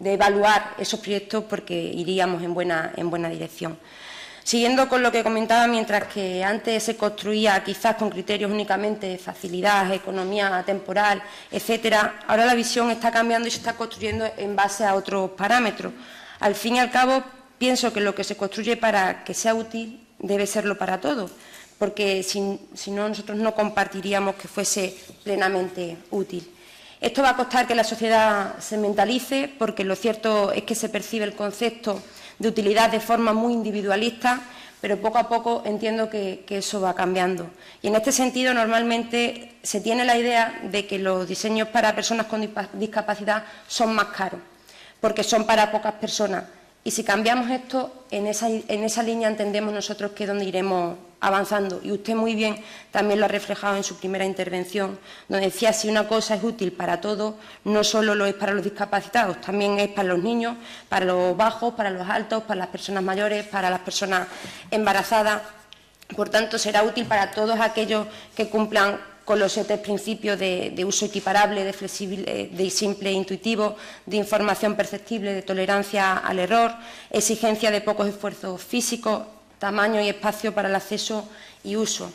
evaluar esos proyectos, porque iríamos en buena dirección. Siguiendo con lo que comentaba, mientras que antes se construía quizás con criterios únicamente de facilidad, economía temporal, etcétera, ahora la visión está cambiando y se está construyendo en base a otros parámetros. Al fin y al cabo, pienso que lo que se construye para que sea útil debe serlo para todos, porque si no, nosotros no compartiríamos que fuese plenamente útil. Esto va a costar que la sociedad se mentalice, porque lo cierto es que se percibe el concepto de utilidad de forma muy individualista, pero poco a poco entiendo que eso va cambiando. Y en este sentido, normalmente se tiene la idea de que los diseños para personas con discapacidad son más caros, porque son para pocas personas. Y si cambiamos esto, en esa línea entendemos nosotros que es donde iremos avanzando. Y usted muy bien también lo ha reflejado en su primera intervención, donde decía, si una cosa es útil para todos, no solo lo es para los discapacitados, también es para los niños, para los bajos, para los altos, para las personas mayores, para las personas embarazadas. Por tanto, será útil para todos aquellos que cumplan con los 7 principios de uso equiparable, de flexible, de simple e intuitivo, de información perceptible, de tolerancia al error, exigencia de pocos esfuerzos físicos, tamaño y espacio para el acceso y uso.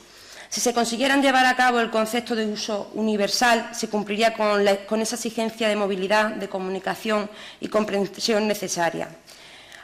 Si se consiguieran llevar a cabo el concepto de uso universal, se cumpliría con esa exigencia de movilidad, de comunicación y comprensión necesaria.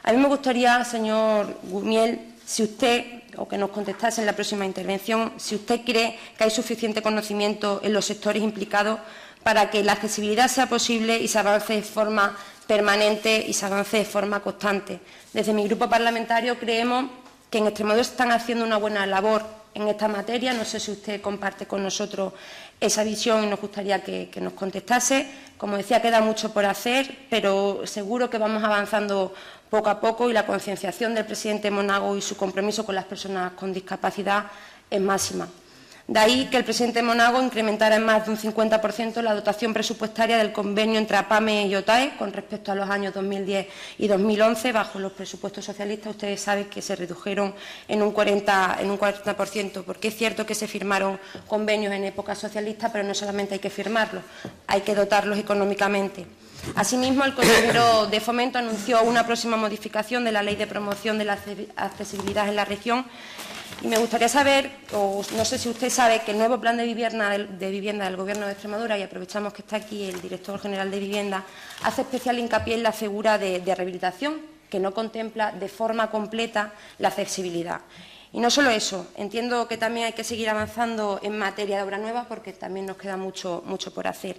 A mí me gustaría, señor Gumiel, si usted, o que nos contestase en la próxima intervención, si usted cree que hay suficiente conocimiento en los sectores implicados para que la accesibilidad sea posible y se avance de forma permanente y se avance de forma constante. Desde mi grupo parlamentario creemos que en Extremadura están haciendo una buena labor en esta materia. No sé si usted comparte con nosotros esa visión y nos gustaría que nos contestase. Como decía, queda mucho por hacer, pero seguro que vamos avanzando poco a poco y la concienciación del presidente Monago y su compromiso con las personas con discapacidad es máxima. De ahí que el presidente Monago incrementara en más de un 50% la dotación presupuestaria del convenio entre APAME y OTAE con respecto a los años 2010 y 2011. Bajo los presupuestos socialistas, ustedes saben que se redujeron en un 40%, porque es cierto que se firmaron convenios en época socialista, pero no solamente hay que firmarlos, hay que dotarlos económicamente. Asimismo, el consejero de Fomento anunció una próxima modificación de la Ley de Promoción de la Accesibilidad en la región. Y me gustaría saber, o no sé si usted sabe, que el nuevo plan de vivienda del Gobierno de Extremadura, y aprovechamos que está aquí el director general de Vivienda, hace especial hincapié en la figura de rehabilitación, que no contempla de forma completa la accesibilidad. Y no solo eso, entiendo que también hay que seguir avanzando en materia de obra nueva, porque también nos queda mucho por hacer.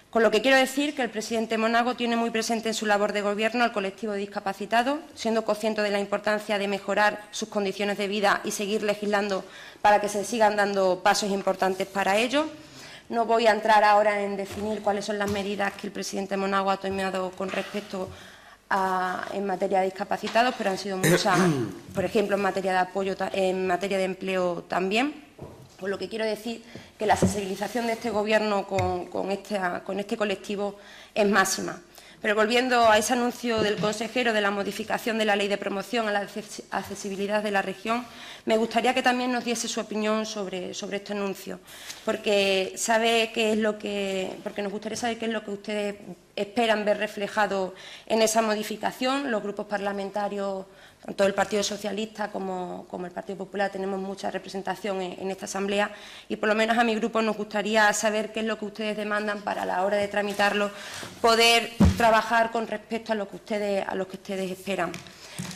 Con lo que quiero decir que el presidente Monago tiene muy presente en su labor de gobierno al colectivo de discapacitados, siendo consciente de la importancia de mejorar sus condiciones de vida y seguir legislando para que se sigan dando pasos importantes para ello. No voy a entrar ahora en definir cuáles son las medidas que el presidente Monago ha tomado con respecto en materia de discapacitados, pero han sido muchas, por ejemplo, en materia de apoyo, en materia de empleo también. Por lo que quiero decir que la sensibilización de este Gobierno con este colectivo es máxima. Pero volviendo a ese anuncio del consejero de la modificación de la Ley de Promoción a la Accesibilidad de la región, me gustaría que también nos diese su opinión sobre este anuncio, porque nos gustaría saber qué es lo que ustedes esperan ver reflejado en esa modificación. Los grupos parlamentarios, tanto el Partido Socialista como el Partido Popular, tenemos mucha representación en esta Asamblea y, por lo menos a mi grupo, nos gustaría saber qué es lo que ustedes demandan para, a la hora de tramitarlo, poder trabajar con respecto a lo que ustedes esperan.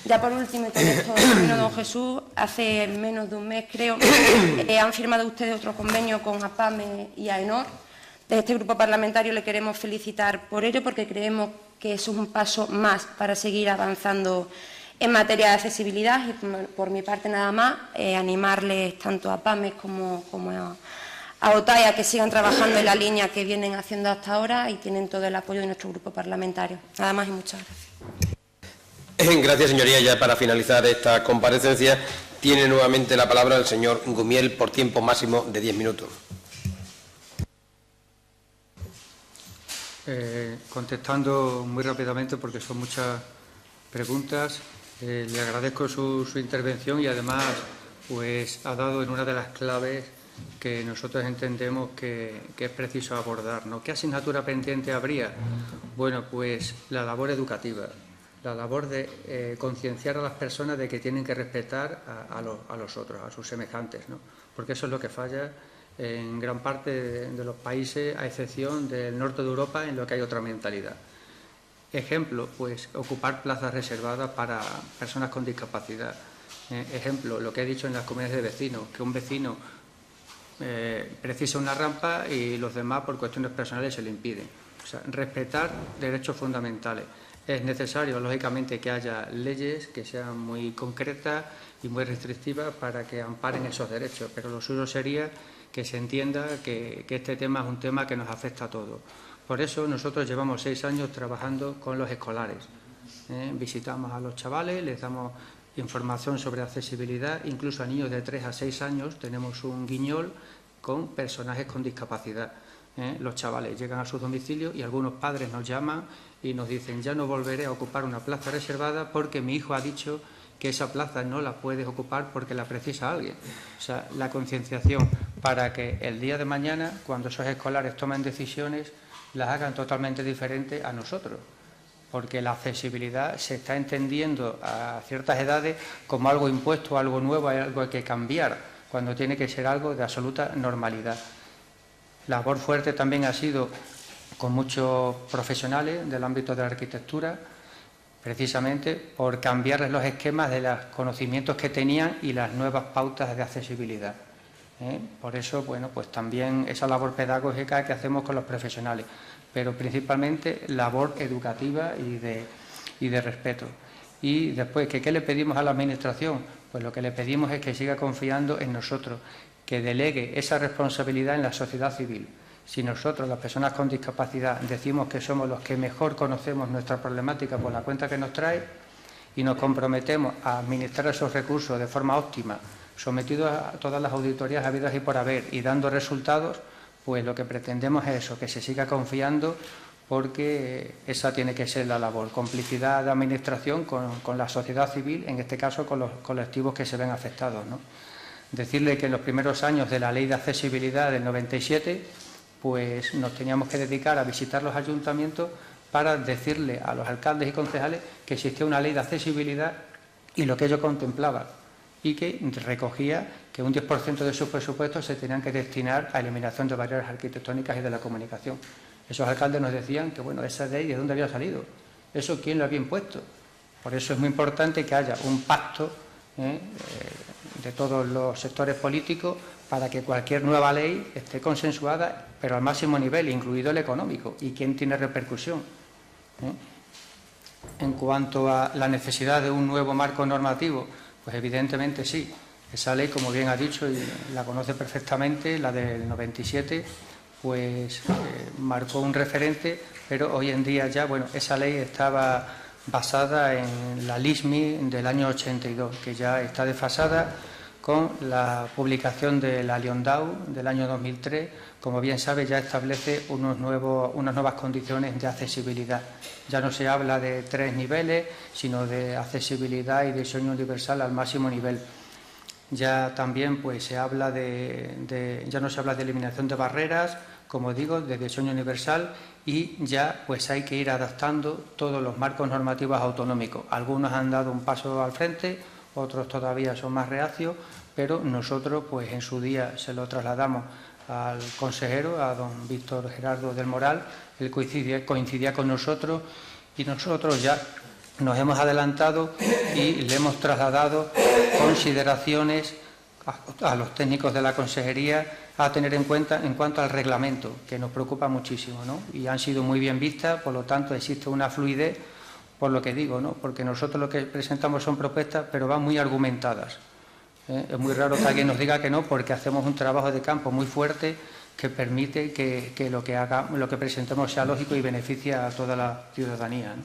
Ya por último, y con esto termino, don Jesús, hace menos de un mes, creo, han firmado ustedes otro convenio con APAME y AENOR. Desde este grupo parlamentario le queremos felicitar por ello, porque creemos que eso es un paso más para seguir avanzando en materia de accesibilidad. Y por mi parte nada más, animarles tanto a APAME como a OTAE a que sigan trabajando en la línea que vienen haciendo hasta ahora y tienen todo el apoyo de nuestro grupo parlamentario. Nada más y muchas gracias. Gracias, señoría. Ya para finalizar esta comparecencia, tiene nuevamente la palabra el señor Gumiel por tiempo máximo de 10 minutos. Contestando muy rápidamente, porque son muchas preguntas, le agradezco su intervención y además pues ha dado en una de las claves que nosotros entendemos que es preciso abordar, ¿no? ¿Qué asignatura pendiente habría? Bueno, pues la labor educativa, la labor de concienciar a las personas de que tienen que respetar a los otros, a sus semejantes, ¿no? Porque eso es lo que falla en gran parte de los países, a excepción del norte de Europa, en lo que hay otra mentalidad. Ejemplo, pues ocupar plazas reservadas para personas con discapacidad. Ejemplo, lo que he dicho en las comunidades de vecinos, que un vecino precisa una rampa y los demás por cuestiones personales se le impiden. O sea, respetar derechos fundamentales. Es necesario, lógicamente, que haya leyes que sean muy concretas y muy restrictivas para que amparen esos derechos, pero lo suyo sería que se entienda que este tema es un tema que nos afecta a todos. Por eso nosotros llevamos 6 años trabajando con los escolares. Visitamos a los chavales, les damos información sobre accesibilidad, incluso a niños de 3 a 6 años tenemos un guiñol con personajes con discapacidad. Los chavales llegan a sus domicilios y algunos padres nos llaman y nos dicen: ya no volveré a ocupar una plaza reservada porque mi hijo ha dicho que esa plaza no la puedes ocupar porque la precisa alguien. O sea, la concienciación para que el día de mañana, cuando esos escolares tomen decisiones, las hagan totalmente diferentes a nosotros, porque la accesibilidad se está entendiendo a ciertas edades como algo impuesto, algo nuevo, algo que hay que cambiar, cuando tiene que ser algo de absoluta normalidad. La labor fuerte también ha sido con muchos profesionales del ámbito de la arquitectura, precisamente por cambiarles los esquemas de los conocimientos que tenían y las nuevas pautas de accesibilidad. Por eso, bueno, pues también esa labor pedagógica que hacemos con los profesionales, pero principalmente labor educativa y de respeto. Y después, ¿qué le pedimos a la Administración? Pues lo que le pedimos es que siga confiando en nosotros, que delegue esa responsabilidad en la sociedad civil. Si nosotros, las personas con discapacidad, decimos que somos los que mejor conocemos nuestra problemática por la cuenta que nos trae y nos comprometemos a administrar esos recursos de forma óptima, sometidos a todas las auditorías habidas y por haber y dando resultados, pues lo que pretendemos es eso, que se siga confiando, porque esa tiene que ser la labor, complicidad de Administración con la sociedad civil, en este caso con los colectivos que se ven afectados, ¿no? Decirle que en los primeros años de la Ley de Accesibilidad del 97, pues nos teníamos que dedicar a visitar los ayuntamientos para decirle a los alcaldes y concejales que existía una ley de accesibilidad y lo que ello contemplaba, y que recogía que un 10% de sus presupuestos se tenían que destinar a eliminación de barreras arquitectónicas y de la comunicación. Esos alcaldes nos decían que, bueno, esa ley, ¿de dónde había salido? ¿Eso quién lo había impuesto? Por eso es muy importante que haya un pacto de todos los sectores políticos para que cualquier nueva ley esté consensuada, pero al máximo nivel, incluido el económico, y quién tiene repercusión. En cuanto a la necesidad de un nuevo marco normativo, pues evidentemente sí. Esa ley, como bien ha dicho y la conoce perfectamente, la del 97, pues marcó un referente, pero hoy en día ya, bueno, esa ley estaba basada en la LISMI del año 82, que ya está desfasada con la publicación de la Liondau del año 2003. Como bien sabe, ya establece unas nuevas condiciones de accesibilidad. Ya no se habla de 3 niveles, sino de accesibilidad y diseño universal al máximo nivel. Ya también pues ya no se habla de eliminación de barreras, como digo, de diseño universal, y ya pues hay que ir adaptando todos los marcos normativos autonómicos. Algunos han dado un paso al frente, otros todavía son más reacios, pero nosotros pues en su día se lo trasladamos al consejero, a don Víctor Gerardo del Moral. Él coincidía con nosotros y nosotros ya nos hemos adelantado y le hemos trasladado consideraciones a los técnicos de la consejería a tener en cuenta en cuanto al reglamento, que nos preocupa muchísimo, ¿no? Y han sido muy bien vistas, por lo tanto existe una fluidez, por lo que digo, ¿no? Porque nosotros lo que presentamos son propuestas, pero van muy argumentadas. Es muy raro que alguien nos diga que no, porque hacemos un trabajo de campo muy fuerte que permite que lo que presentemos sea lógico y beneficie a toda la ciudadanía, ¿no?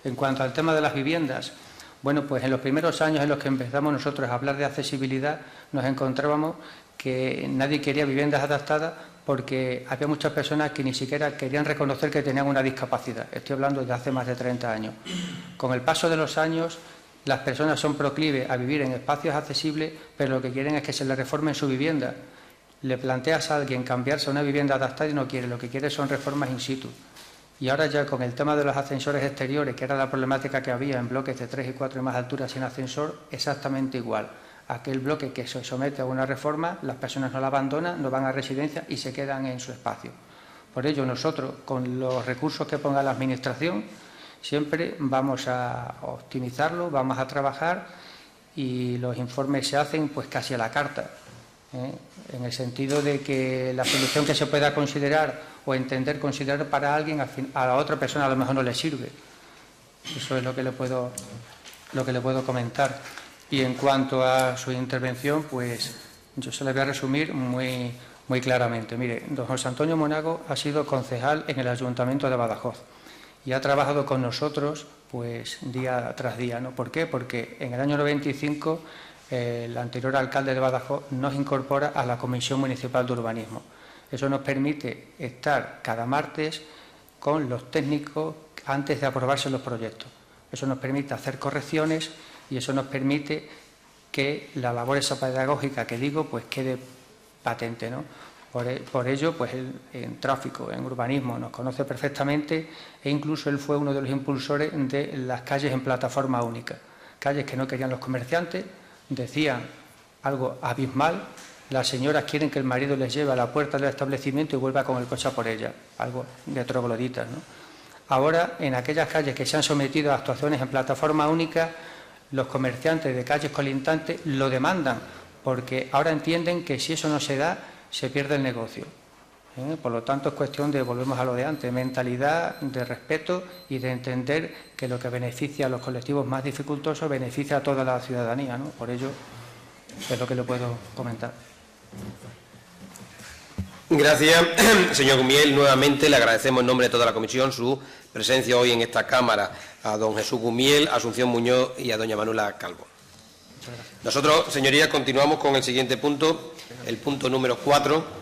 En cuanto al tema de las viviendas, bueno, pues en los primeros años en los que empezamos nosotros a hablar de accesibilidad, nos encontrábamos que nadie quería viviendas adaptadas porque había muchas personas que ni siquiera querían reconocer que tenían una discapacidad. Estoy hablando de hace más de 30 años. Con el paso de los años, las personas son proclives a vivir en espacios accesibles, pero lo que quieren es que se les reforme su vivienda. Le planteas a alguien cambiarse a una vivienda adaptada y no quiere, lo que quiere son reformas in situ. Y ahora ya con el tema de los ascensores exteriores, que era la problemática que había en bloques de 3 y 4 y más alturas sin ascensor, exactamente igual. Aquel bloque que se somete a una reforma, las personas no la abandonan, no van a residencia y se quedan en su espacio. Por ello, nosotros, con los recursos que ponga la Administración, siempre vamos a optimizarlo, vamos a trabajar, y los informes se hacen pues casi a la carta, en el sentido de que la solución que se pueda considerar o considerar para alguien, a la otra persona a lo mejor no le sirve. Eso es lo que le puedo comentar. Y en cuanto a su intervención, pues yo se la voy a resumir muy claramente. Mire, don José Antonio Monago ha sido concejal en el Ayuntamiento de Badajoz y ha trabajado con nosotros pues día tras día, ¿no? ¿Por qué? Porque en el año 95 el anterior alcalde de Badajoz nos incorpora a la Comisión Municipal de Urbanismo. Eso nos permite estar cada martes con los técnicos antes de aprobarse los proyectos. Eso nos permite hacer correcciones y eso nos permite que la labor esa pedagógica que digo pues quede patente, ¿no? Por ello, pues él en tráfico, en urbanismo, nos conoce perfectamente, e incluso él fue uno de los impulsores de las calles en plataforma única. Calles que no querían los comerciantes, decían algo abismal: las señoras quieren que el marido les lleve a la puerta del establecimiento y vuelva con el coche a por ella, algo de trogloditas, ¿no? Ahora, en aquellas calles que se han sometido a actuaciones en plataforma única, los comerciantes de calles colindantes lo demandan, porque ahora entienden que si eso no se da, se pierde el negocio. Por lo tanto, es cuestión de, volvemos a lo de antes, mentalidad, de respeto y de entender que lo que beneficia a los colectivos más dificultosos beneficia a toda la ciudadanía, ¿no? Por ello, es lo que le puedo comentar. Gracias, señor Gumiel. Nuevamente le agradecemos en nombre de toda la comisión su presencia hoy en esta Cámara, a don Jesús Gumiel, a Asunción Muñoz y a doña Manuela Calvo. Nosotros, señorías, continuamos con el siguiente punto, el punto número 4.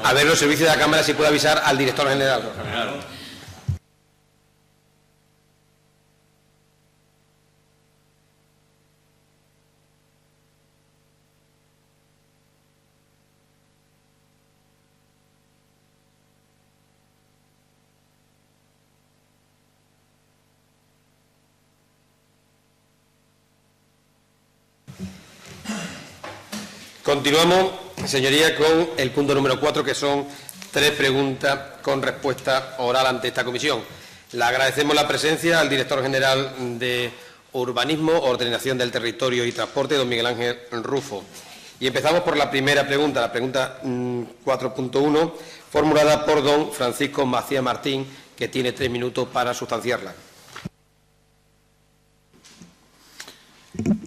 A ver los servicios de la Cámara si puede avisar al director general. Continuamos, señoría, con el punto número 4, que son 3 preguntas con respuesta oral ante esta comisión. Le agradecemos la presencia al director general de Urbanismo, Ordenación del Territorio y Transporte, don Miguel Ángel Rufo. Y empezamos por la primera pregunta, la pregunta 4.1, formulada por don Francisco Macías Martín, que tiene 3 minutos para sustanciarla.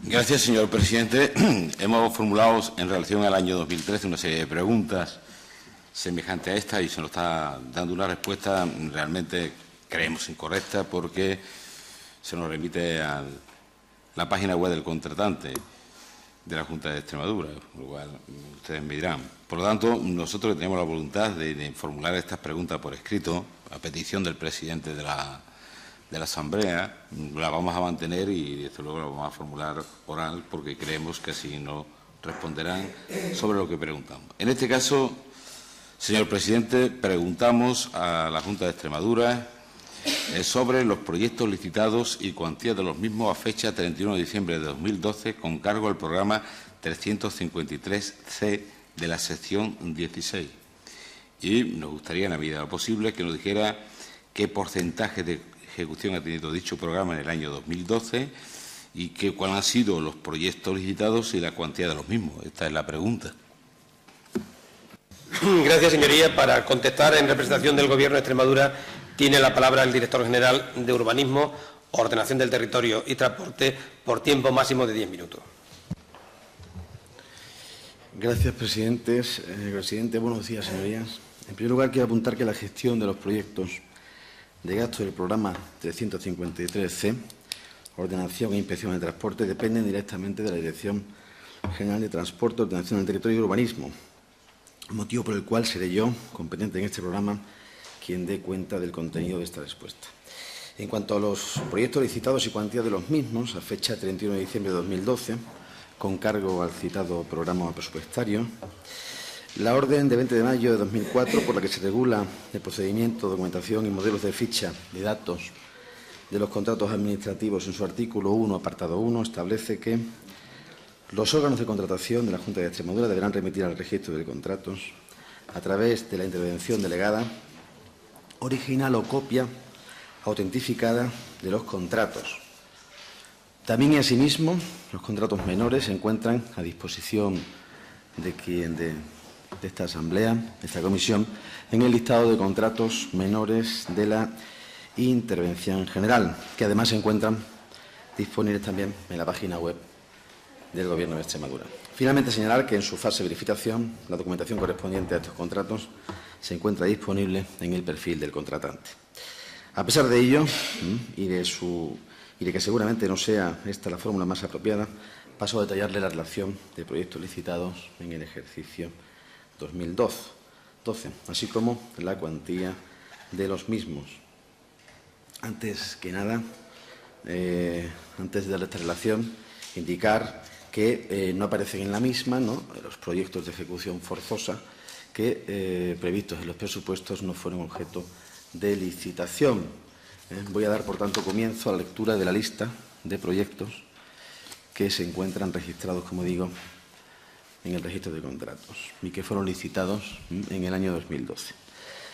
Gracias, señor presidente. Hemos formulado en relación al año 2013 una serie de preguntas semejantes a esta y se nos está dando una respuesta realmente, creemos, incorrecta porque se nos remite a la página web del contratante de la Junta de Extremadura, por lo cual ustedes me dirán. Por lo tanto, nosotros tenemos la voluntad de formular estas preguntas por escrito, a petición del presidente de la Asamblea, la vamos a mantener y desde luego la vamos a formular oral porque creemos que así nos responderán sobre lo que preguntamos. En este caso, señor presidente, preguntamos a la Junta de Extremadura sobre los proyectos licitados y cuantías de los mismos a fecha 31 de diciembre de 2012 con cargo al programa 353C de la sección 16. Y nos gustaría, en la medida de lo posible, que nos dijera qué porcentaje de ejecución ha tenido dicho programa en el año 2012 y cuáles han sido los proyectos licitados y la cuantía de los mismos. Esta es la pregunta. Gracias, señoría. Para contestar en representación del Gobierno de Extremadura tiene la palabra el director general de Urbanismo, Ordenación del Territorio y Transporte por tiempo máximo de 10 minutos. Gracias, presidente. Buenos días, señorías. En primer lugar, quiero apuntar que la gestión de los proyectos de gasto del programa 353C, Ordenación e Inspección de Transporte, dependen directamente de la Dirección General de Transporte, Ordenación del Territorio y Urbanismo, motivo por el cual seré yo, competente en este programa, quien dé cuenta del contenido de esta respuesta. En cuanto a los proyectos licitados y cuantía de los mismos, a fecha 31 de diciembre de 2012, con cargo al citado programa presupuestario, la orden de 20 de mayo de 2004, por la que se regula el procedimiento, documentación y modelos de ficha de datos de los contratos administrativos, en su artículo 1, apartado 1, establece que los órganos de contratación de la Junta de Extremadura deberán remitir al registro de contratos, a través de la intervención delegada, original o copia autentificada de los contratos. También y asimismo, los contratos menores se encuentran a disposición de esta Asamblea, de esta Comisión, en el listado de contratos menores de la Intervención General, que además se encuentran disponibles también en la página web del Gobierno de Extremadura. Finalmente, señalar que en su fase de verificación, la documentación correspondiente a estos contratos se encuentra disponible en el perfil del contratante. A pesar de ello, y de que seguramente no sea esta la fórmula más apropiada, paso a detallarle la relación de proyectos licitados en el ejercicio 2012, así como la cuantía de los mismos. Antes que nada, antes de darle esta relación, indicar que no aparecen en la misma, ¿no?, los proyectos de ejecución forzosa que, previstos en los presupuestos, no fueron objeto de licitación. Voy a dar, por tanto, comienzo a la lectura de la lista de proyectos que se encuentran registrados, como digo, en el registro de contratos y que fueron licitados en el año 2012.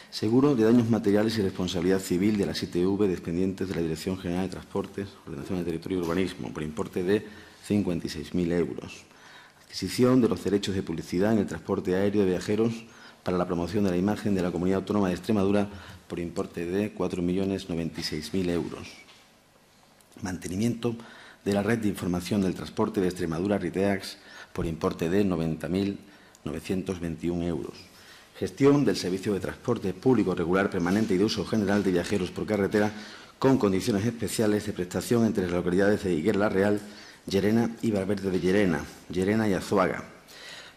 Seguro de daños materiales y responsabilidad civil de las ITV dependientes de la Dirección General de Transportes, Ordenación del Territorio y Urbanismo, por importe de 56.000 euros. Adquisición de los derechos de publicidad en el transporte aéreo de viajeros para la promoción de la imagen de la Comunidad Autónoma de Extremadura por importe de 4.096.000 euros. Mantenimiento de la red de información del transporte de Extremadura, RITEAX, por importe de 90.921 euros. Gestión del servicio de transporte público regular permanente y de uso general de viajeros por carretera con condiciones especiales de prestación entre las localidades de Higuera la Real, Llerena y Valverde de Llerena, Llerena y Azuaga,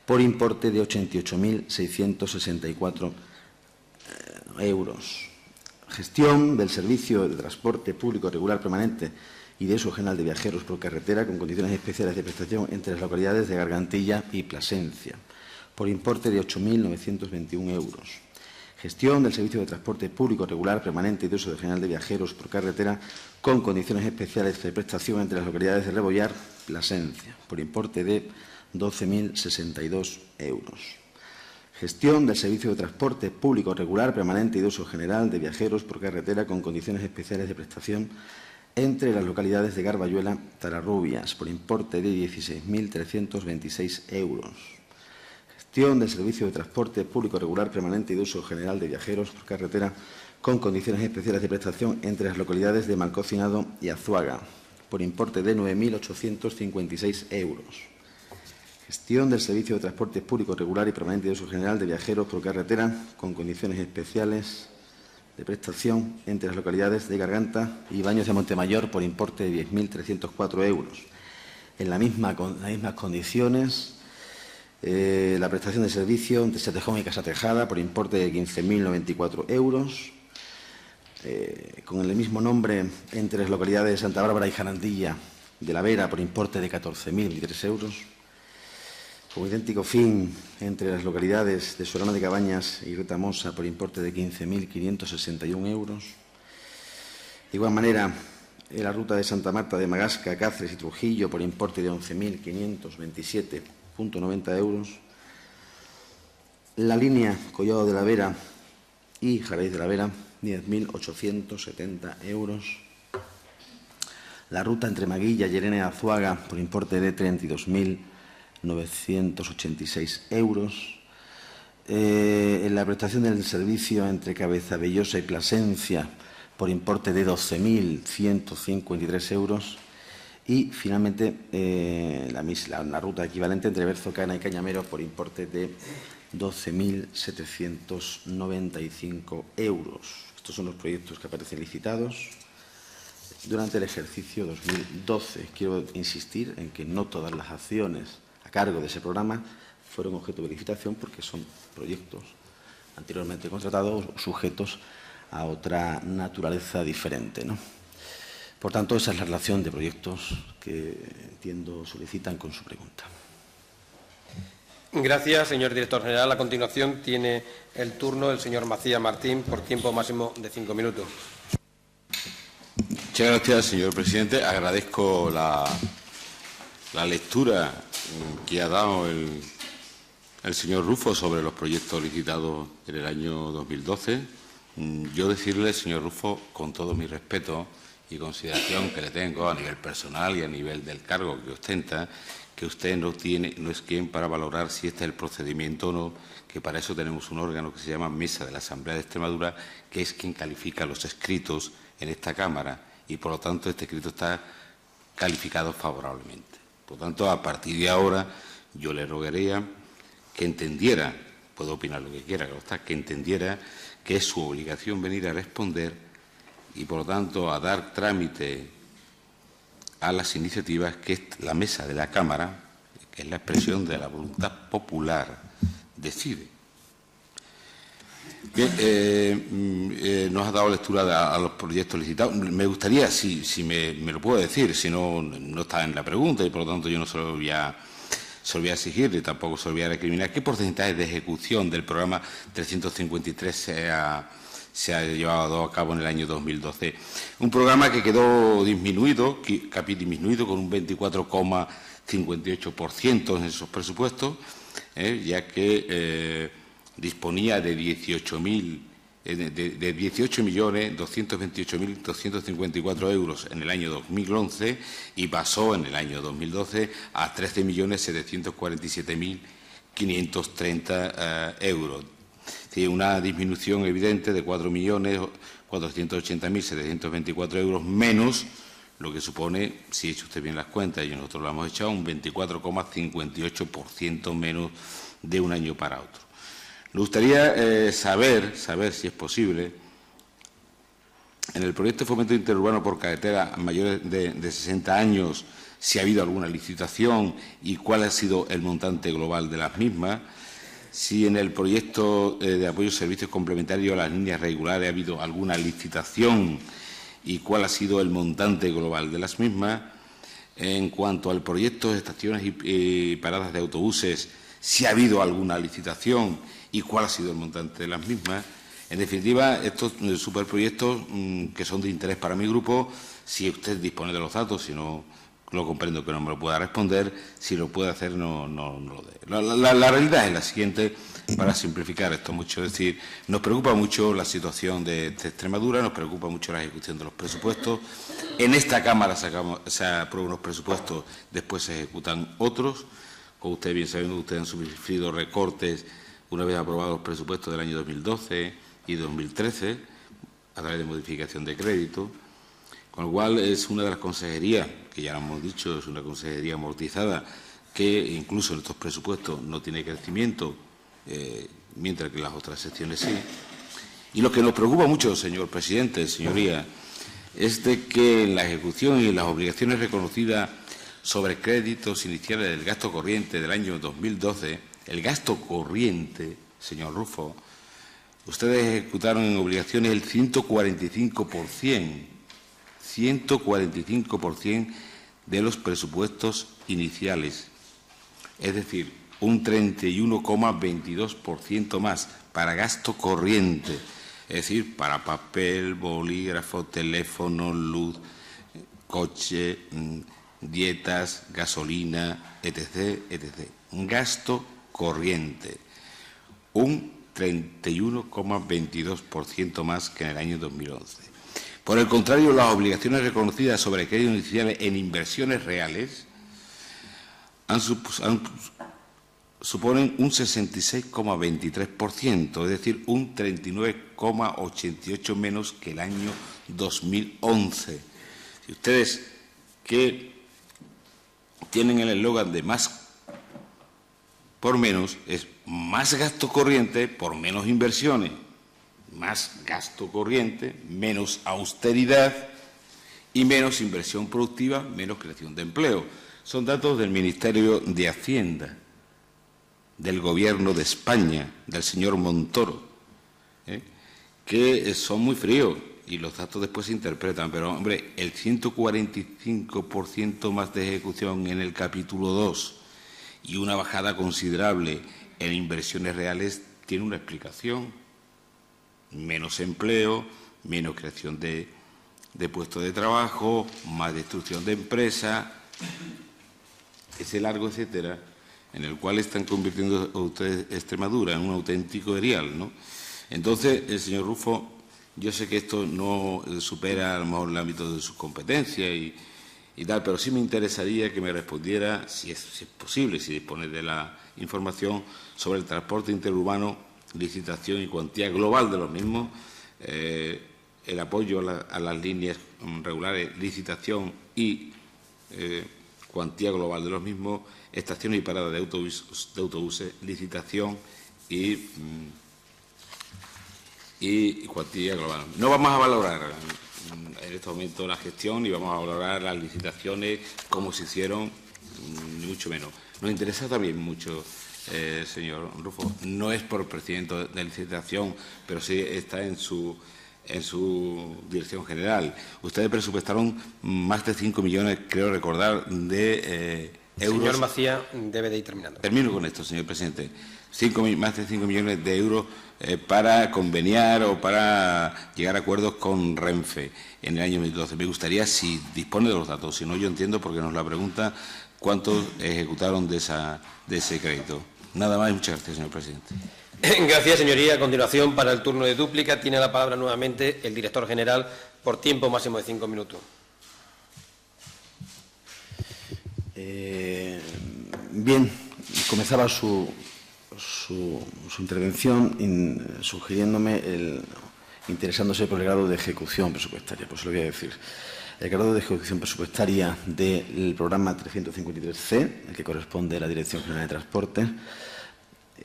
por importe de 88.664 euros. Gestión del servicio de transporte público regular permanente y de uso general de viajeros por carretera con condiciones especiales de prestación entre las localidades de Gargantilla y Plasencia, por importe de 8.921 euros. Gestión del servicio de transporte público regular permanente y de uso general de viajeros por carretera con condiciones especiales de prestación entre las localidades de Rebollar, Plasencia, por importe de 12.062 euros. Gestión del servicio de transporte público regular permanente y de uso general de viajeros por carretera con condiciones especiales de prestación entre las localidades de Garbayuela, Tararrubias, por importe de 16.326 euros. Gestión del servicio de transporte público regular permanente y de uso general de viajeros por carretera con condiciones especiales de prestación entre las localidades de Malcocinado y Azuaga, por importe de 9.856 euros. Gestión del servicio de transporte público regular y permanente de uso general de viajeros por carretera con condiciones especiales de prestación entre las localidades de Garganta y Baños de Montemayor por importe de 10.304 euros. En las mismas condiciones, la prestación de servicio entre Setejón y Casa Tejada por importe de 15.094 euros. Con el mismo nombre entre las localidades de Santa Bárbara y Jarandilla de la Vera por importe de 14.023 euros. Con idéntico fin entre las localidades de Solana de Cabañas y Retamosa por importe de 15.561 euros. De igual manera, en la ruta de Santa Marta de Magasca, Cáceres y Trujillo por importe de 11.527,90 euros. La línea Collado de la Vera y Jaraíz de la Vera 10.870 euros. La ruta entre Maguilla y Llerena y Azuaga, por importe de 32.986 euros. En la prestación del servicio entre Cabezabellosa y Plasencia, por importe de 12.153 euros. Y, finalmente, la ruta equivalente entre Berzocana y Cañamero, por importe de 12.795 euros. Estos son los proyectos que aparecen licitados durante el ejercicio 2012. Quiero insistir en que no todas las acciones a cargo de ese programa fueron objeto de licitación, porque son proyectos anteriormente contratados o sujetos a otra naturaleza diferente, ¿no? Por tanto, esa es la relación de proyectos que, entiendo, solicitan con su pregunta. Gracias, señor director general. A continuación tiene el turno el señor Macías Martín, por tiempo máximo de 5 minutos. Muchas gracias, señor presidente. Agradezco la lectura que ha dado el señor Rufo sobre los proyectos licitados en el año 2012. Yo decirle, señor Rufo, con todo mi respeto y consideración que le tengo a nivel personal y a nivel del cargo que ostenta, que usted no es quien para valorar si este es el procedimiento o no, que para eso tenemos un órgano que se llama Mesa de la Asamblea de Extremadura, que es quien califica los escritos en esta Cámara, y por lo tanto este escrito está calificado favorablemente. Por lo tanto, a partir de ahora yo le rogaría que entendiera, puedo opinar lo que quiera, que entendiera que es su obligación venir a responder y, por lo tanto, a dar trámite a las iniciativas que la mesa de la Cámara, que es la expresión de la voluntad popular, decide. Bien, nos ha dado lectura a los proyectos licitados. Me gustaría, si me lo puedo decir, si no está en la pregunta y, por lo tanto, yo no se lo voy a exigir y tampoco se lo voy a recriminar, ¿qué porcentaje de ejecución del programa 353 se ha llevado a cabo en el año 2012. Un programa que quedó disminuido con un 24,58% en esos presupuestos, ya que disponía de 18.228.254 euros en el año 2011 y pasó en el año 2012 a 13.077.530 euros. Tiene una disminución evidente de 4.480.724 euros menos, lo que supone, si echa usted bien las cuentas, y nosotros lo hemos echado, un 24,58% menos de un año para otro. Nos gustaría saber si es posible, en el proyecto de fomento interurbano por carretera a mayores de 60 años, si ha habido alguna licitación y cuál ha sido el montante global de las mismas. Si en el proyecto de apoyo a servicios complementarios a las líneas regulares ha habido alguna licitación y cuál ha sido el montante global de las mismas. En cuanto al proyecto de estaciones y paradas de autobuses, si ha habido alguna licitación y cuál ha sido el montante de las mismas. En definitiva, estos superproyectos que son de interés para mi grupo, si usted dispone de los datos, si no lo comprendo que no me lo pueda responder, si lo puede hacer no lo dé. La realidad es la siguiente, para simplificar esto mucho, es decir, nos preocupa mucho la situación de Extremadura, nos preocupa mucho la ejecución de los presupuestos. En esta Cámara se aprueban unos presupuestos, después se ejecutan otros. Como ustedes bien saben, ustedes han sufrido recortes una vez aprobados los presupuestos del año 2012 y 2013, a través de modificación de crédito. Con lo cual es una de las consejerías, que ya lo hemos dicho, es una consejería amortizada, que incluso en estos presupuestos no tiene crecimiento, mientras que en las otras secciones sí. Y lo que nos preocupa mucho, señor presidente, señoría, es de que en la ejecución y en las obligaciones reconocidas sobre créditos iniciales del gasto corriente del año 2012, el gasto corriente, señor Rufo, ustedes ejecutaron en obligaciones el 145% de los presupuestos iniciales, es decir, un 31,22% más para gasto corriente, es decir, para papel, bolígrafo, teléfono, luz, coche, dietas, gasolina, etc., etc. Un gasto corriente, un 31,22% más que en el año 2011. Por el contrario, las obligaciones reconocidas sobre créditos iniciales en inversiones reales suponen un 66,23%, es decir, un 39,88% menos que el año 2011. Si ustedes que tienen el eslogan de más por menos, es más gasto corriente por menos inversiones, más gasto corriente, menos austeridad y menos inversión productiva, menos creación de empleo. Son datos del Ministerio de Hacienda, del Gobierno de España, del señor Montoro, que son muy fríos y los datos después se interpretan. Pero, hombre, el 145% más de ejecución en el capítulo 2 y una bajada considerable en inversiones reales tiene una explicación. Menos empleo, menos creación de puestos de trabajo, más destrucción de empresas, ese largo etcétera, en el cual están convirtiendo ustedes Extremadura en un auténtico erial, ¿no? Entonces, el señor Rufo, yo sé que esto no supera a lo mejor el ámbito de sus competencias y tal, pero sí me interesaría que me respondiera, si es posible, si dispone de la información sobre el transporte interurbano, licitación y cuantía global de los mismos, el apoyo a las líneas regulares, licitación y cuantía global de los mismos, estaciones y paradas de autobuses, licitación y cuantía global. No vamos a valorar en este momento la gestión y vamos a valorar las licitaciones, cómo se hicieron, ni mucho menos. Nos interesa también mucho, señor Rufo, no es por presidente de licitación, pero sí está en su dirección general. Ustedes presupuestaron más de 5 millones, creo recordar, de euros. Señor Macías, debe de ir terminando. Termino con esto, señor presidente. Más de 5 millones de euros para conveniar o para llegar a acuerdos con Renfe en el año 2012. Me gustaría, si dispone de los datos, si no yo entiendo porque nos la pregunta, cuántos ejecutaron de ese crédito. Nada más y muchas gracias, señor presidente. Gracias, señoría. A continuación, para el turno de dúplica, tiene la palabra nuevamente el director general por tiempo máximo de 5 minutos. Bien, comenzaba su intervención sugiriéndome interesándose por el grado de ejecución presupuestaria. Pues lo voy a decir. El grado de ejecución presupuestaria del programa 353C, el que corresponde a la Dirección General de Transportes,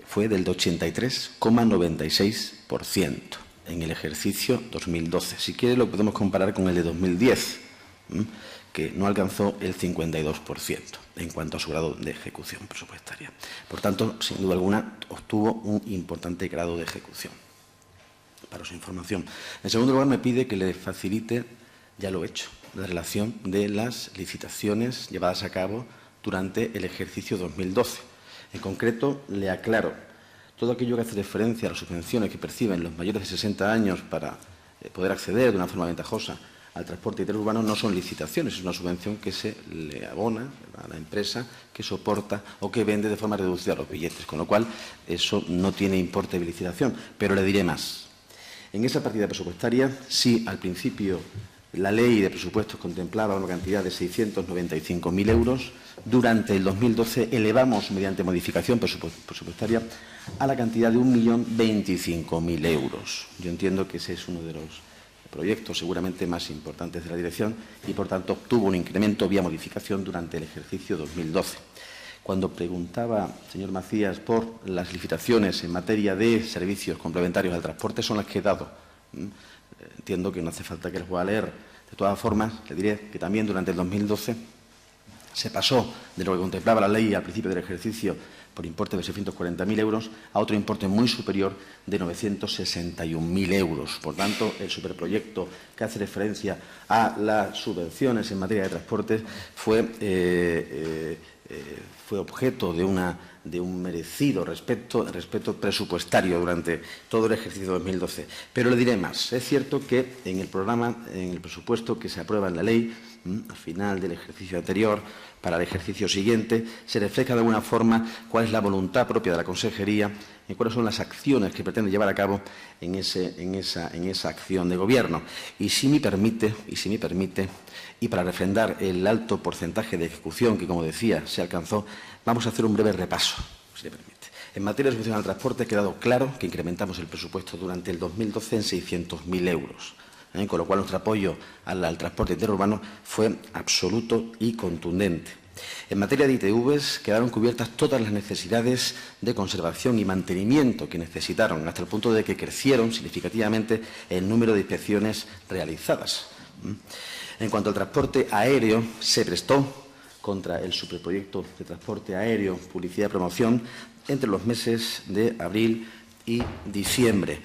fue del 83,96% en el ejercicio 2012. Si quiere, lo podemos comparar con el de 2010, que no alcanzó el 52% en cuanto a su grado de ejecución presupuestaria. Por tanto, sin duda alguna, obtuvo un importante grado de ejecución. Para su información. En segundo lugar, me pide que le facilite, ya lo he hecho, la relación de las licitaciones llevadas a cabo durante el ejercicio 2012. En concreto, le aclaro, todo aquello que hace referencia a las subvenciones que perciben los mayores de 60 años para poder acceder de una forma ventajosa al transporte interurbano no son licitaciones, es una subvención que se le abona a la empresa que soporta o que vende de forma reducida los billetes, con lo cual eso no tiene importe de licitación. Pero le diré más. En esa partida presupuestaria, sí, al principio la ley de presupuestos contemplaba una cantidad de 695.000 euros. Durante el 2012 elevamos, mediante modificación presupuestaria, a la cantidad de 1.025.000 euros. Yo entiendo que ese es uno de los proyectos seguramente más importantes de la dirección y, por tanto, obtuvo un incremento vía modificación durante el ejercicio 2012. Cuando preguntaba, señor Macías, por las licitaciones en materia de servicios complementarios al transporte, son las que he dado. Entiendo que no hace falta que les voy a leer. De todas formas, le diré que también durante el 2012 se pasó de lo que contemplaba la ley al principio del ejercicio por importe de 640.000 euros a otro importe muy superior de 961.000 euros. Por tanto, el superproyecto que hace referencia a las subvenciones en materia de transportes fue fue objeto de un merecido respeto presupuestario durante todo el ejercicio 2012. Pero le diré más. Es cierto que en el programa, en el presupuesto que se aprueba en la ley, al final del ejercicio anterior, para el ejercicio siguiente, se refleja de alguna forma cuál es la voluntad propia de la Consejería y cuáles son las acciones que pretende llevar a cabo en esa acción de Gobierno. Y si me permite, y para refrendar el alto porcentaje de ejecución que, como decía, se alcanzó, vamos a hacer un breve repaso, si le permite. En materia de subvención al transporte ha quedado claro que incrementamos el presupuesto durante el 2012 en 600.000 euros. Con lo cual nuestro apoyo al transporte interurbano fue absoluto y contundente. En materia de ITVs quedaron cubiertas todas las necesidades de conservación y mantenimiento que necesitaron, hasta el punto de que crecieron significativamente el número de inspecciones realizadas. En cuanto al transporte aéreo, se prestó contra el superproyecto de transporte aéreo, publicidad y promoción, entre los meses de abril y diciembre,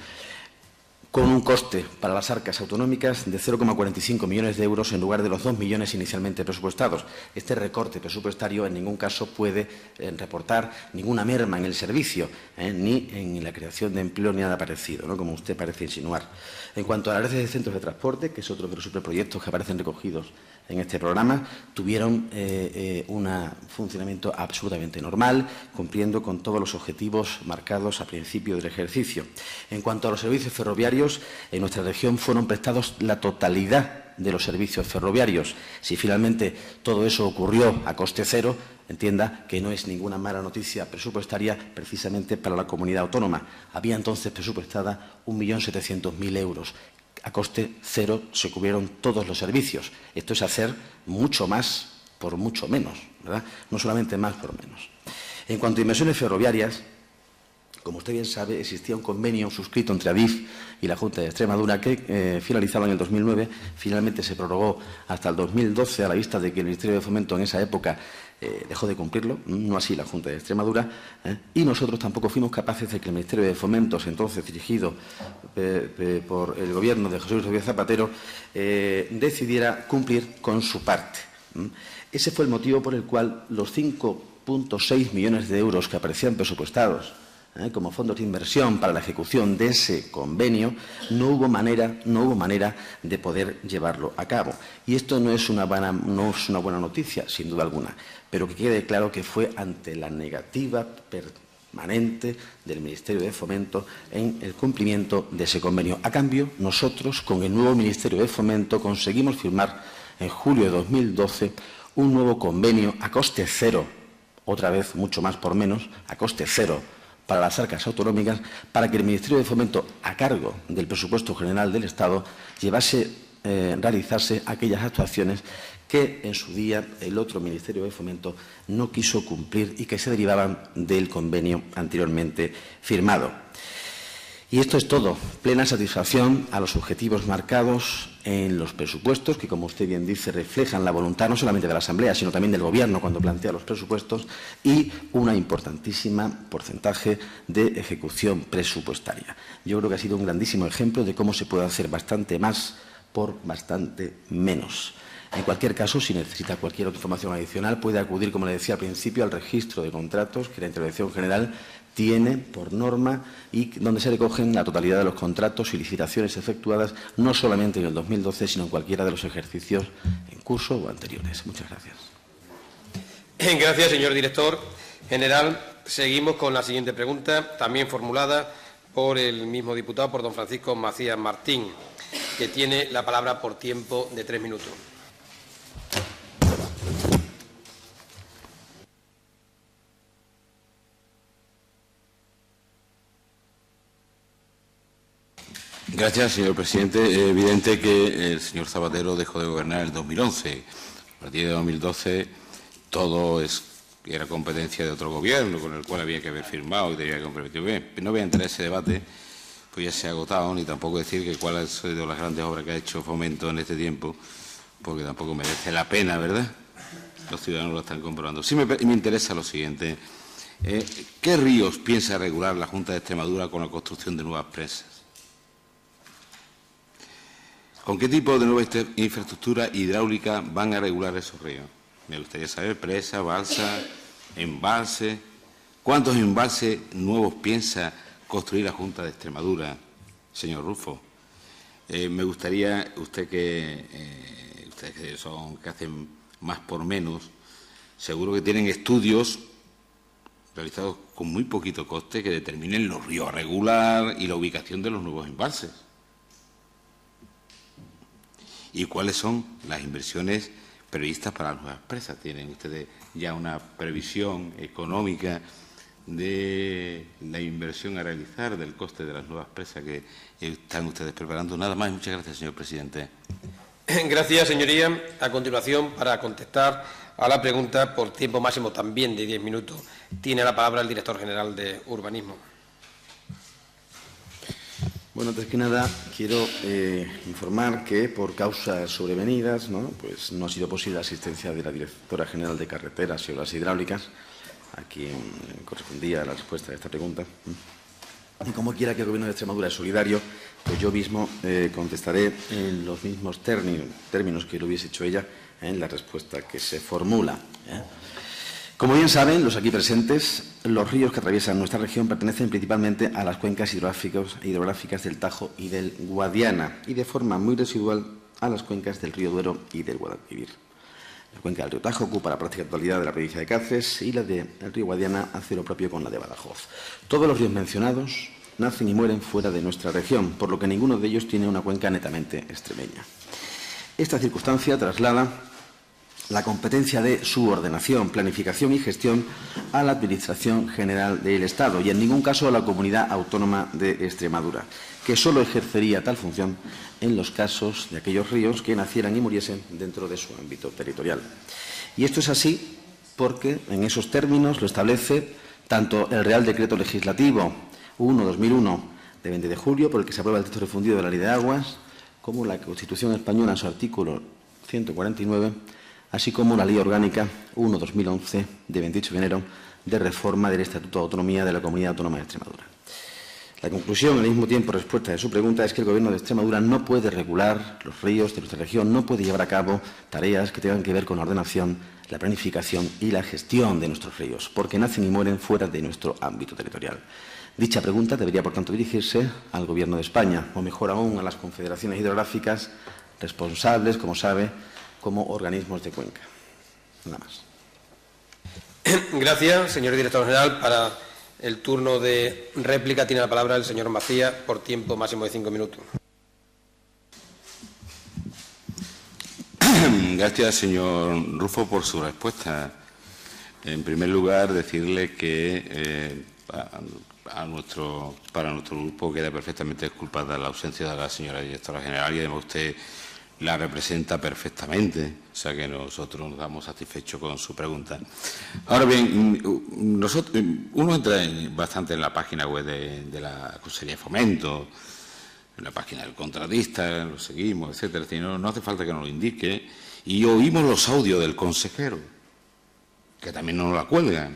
con un coste para las arcas autonómicas de 0,45 millones de euros en lugar de los 2 millones inicialmente presupuestados. Este recorte presupuestario en ningún caso puede reportar ninguna merma en el servicio, ni en la creación de empleo ni nada parecido, ¿no?, como usted parece insinuar. En cuanto a las redes de centros de transporte, que es otro de los superproyectos que aparecen recogidos en este programa, tuvieron un funcionamiento absolutamente normal, cumpliendo con todos los objetivos marcados a principio del ejercicio. En cuanto a los servicios ferroviarios, en nuestra región fueron prestados la totalidad de los servicios ferroviarios. Si finalmente todo eso ocurrió a coste cero, entienda que no es ninguna mala noticia presupuestaria precisamente para la comunidad autónoma. Había entonces presupuestada 1.700.000 euros. A coste cero se cubrieron todos los servicios. Esto es hacer mucho más por mucho menos, ¿verdad? No solamente más por menos. En cuanto a inversiones ferroviarias, como usted bien sabe, existía un convenio suscrito entre Adif y la Junta de Extremadura que finalizaba en el 2009, finalmente se prorrogó hasta el 2012 a la vista de que el Ministerio de Fomento en esa época dejó de cumplirlo, no así la Junta de Extremadura, y nosotros tampoco fuimos capaces de que el Ministerio de Fomento, entonces dirigido por el Gobierno de José Luis Rodríguez Zapatero, decidiera cumplir con su parte. Ese fue el motivo por el cual los 5,6 millones de euros que aparecían presupuestados como fondos de inversión para la ejecución de ese convenio, no hubo manera de poder llevarlo a cabo. Y esto no es una buena noticia, sin duda alguna, pero que quede claro que fue ante la negativa permanente del Ministerio de Fomento en el cumplimiento de ese convenio. A cambio, nosotros, con el nuevo Ministerio de Fomento, conseguimos firmar en julio de 2012 un nuevo convenio a coste cero, otra vez mucho más por menos, a coste cero, para las arcas autonómicas, para que el Ministerio de Fomento, a cargo del presupuesto general del Estado, realizase aquellas actuaciones que en su día el otro Ministerio de Fomento no quiso cumplir y que se derivaban del convenio anteriormente firmado. Y esto es todo. Plena satisfacción a los objetivos marcados en los presupuestos, que, como usted bien dice, reflejan la voluntad no solamente de la Asamblea, sino también del Gobierno cuando plantea los presupuestos, y una importantísima porcentaje de ejecución presupuestaria. Yo creo que ha sido un grandísimo ejemplo de cómo se puede hacer bastante más por bastante menos. En cualquier caso, si necesita cualquier otra información adicional, puede acudir, como le decía al principio, al registro de contratos que la Intervención General tiene por norma y donde se recogen la totalidad de los contratos y licitaciones efectuadas no solamente en el 2012, sino en cualquiera de los ejercicios en curso o anteriores. Muchas gracias. Gracias, señor director general. Seguimos con la siguiente pregunta, también formulada por el mismo diputado, por don Francisco Macías Martín, que tiene la palabra por tiempo de 3 minutos. Gracias, señor presidente. Es evidente que el señor Zapatero dejó de gobernar en el 2011. A partir de 2012 todo era competencia de otro gobierno con el cual había que haber firmado y tenía que comprometer. Bien, no voy a entrar en ese debate, pues ya se ha agotado, ni tampoco decir que cuáles han sido las grandes obras que ha hecho Fomento en este tiempo, porque tampoco merece la pena, ¿verdad? Los ciudadanos lo están comprobando. Sí me interesa lo siguiente. ¿Qué ríos piensa regular la Junta de Extremadura con la construcción de nuevas presas? ¿Con qué tipo de nueva infraestructura hidráulica van a regular esos ríos? Me gustaría saber, presa, balsa, embalses? ¿Cuántos embalses nuevos piensa construir la Junta de Extremadura, señor Rufo? Me gustaría, ustedes que hacen más por menos, seguro que tienen estudios realizados con muy poquito coste que determinen los ríos a regular y la ubicación de los nuevos embalses. ¿Y cuáles son las inversiones previstas para las nuevas presas? ¿Tienen ustedes ya una previsión económica de la inversión a realizar, del coste de las nuevas presas que están ustedes preparando? Nada más. Muchas gracias, señor presidente. Gracias, señoría. A continuación, para contestar a la pregunta, por tiempo máximo también de 10 minutos, tiene la palabra el director general de Urbanismo. Bueno, antes que nada, quiero informar que por causas sobrevenidas, pues no ha sido posible la asistencia de la directora general de Carreteras y Obras Hidráulicas, a quien correspondía la respuesta a esta pregunta. Y como quiera que el Gobierno de Extremadura es solidario, pues yo mismo contestaré en los mismos términos que lo hubiese hecho ella en la respuesta que se formula. Como bien saben los aquí presentes, los ríos que atraviesan nuestra región pertenecen principalmente a las cuencas hidrográficas del Tajo y del Guadiana, y de forma muy residual a las cuencas del río Duero y del Guadalquivir. La cuenca del río Tajo ocupa la práctica totalidad de la provincia de Cáceres y la del río Guadiana hace lo propio con la de Badajoz. Todos los ríos mencionados nacen y mueren fuera de nuestra región, por lo que ninguno de ellos tiene una cuenca netamente extremeña. Esta circunstancia traslada la competencia de su ordenación, planificación y gestión a la Administración General del Estado y en ningún caso a la Comunidad Autónoma de Extremadura, que solo ejercería tal función en los casos de aquellos ríos que nacieran y muriesen dentro de su ámbito territorial. Y esto es así porque en esos términos lo establece tanto el Real Decreto Legislativo 1/2001 de 20 de julio, por el que se aprueba el texto refundido de la Ley de Aguas, como la Constitución española en su artículo 149, así como la Ley Orgánica 1/2011 de 28 de enero de reforma del Estatuto de Autonomía de la Comunidad Autónoma de Extremadura. La conclusión, al mismo tiempo respuesta de su pregunta, es que el Gobierno de Extremadura no puede regular los ríos de nuestra región, no puede llevar a cabo tareas que tengan que ver con la ordenación, la planificación y la gestión de nuestros ríos, porque nacen y mueren fuera de nuestro ámbito territorial. Dicha pregunta debería, por tanto, dirigirse al Gobierno de España, o mejor aún, a las confederaciones hidrográficas responsables, como sabe, como organismos de cuenca. Nada más. Gracias, señor director general. Para el turno de réplica tiene la palabra el señor Macías, por tiempo máximo de 5 minutos. Gracias, señor Rufo, por su respuesta. En primer lugar, decirle que para nuestro grupo queda perfectamente disculpada la ausencia de la señora directora general y además usted la representa perfectamente, o sea que nosotros nos damos satisfechos con su pregunta. Ahora bien, uno entra bastante en la página web de la Consejería de Fomento, en la página del contratista, lo seguimos, etcétera. No hace falta que nos lo indique, y oímos los audios del consejero, que también nos la cuelgan.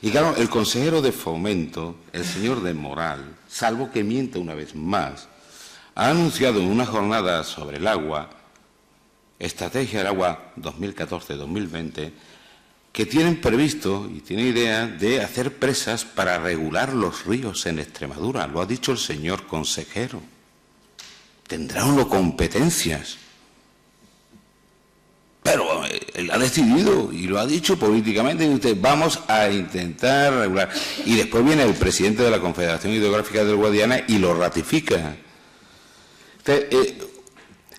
Y claro, el consejero de Fomento, el señor de Moral, salvo que mienta una vez más, ha anunciado en una jornada sobre el agua, Estrategia del Agua 2014-2020, que tienen previsto y tienen idea de hacer presas para regular los ríos en Extremadura. Lo ha dicho el señor consejero. Tendrá uno competencias. Pero él ha decidido y lo ha dicho políticamente, y usted, vamos a intentar regular. Y después viene el presidente de la Confederación Hidrográfica del Guadiana y lo ratifica.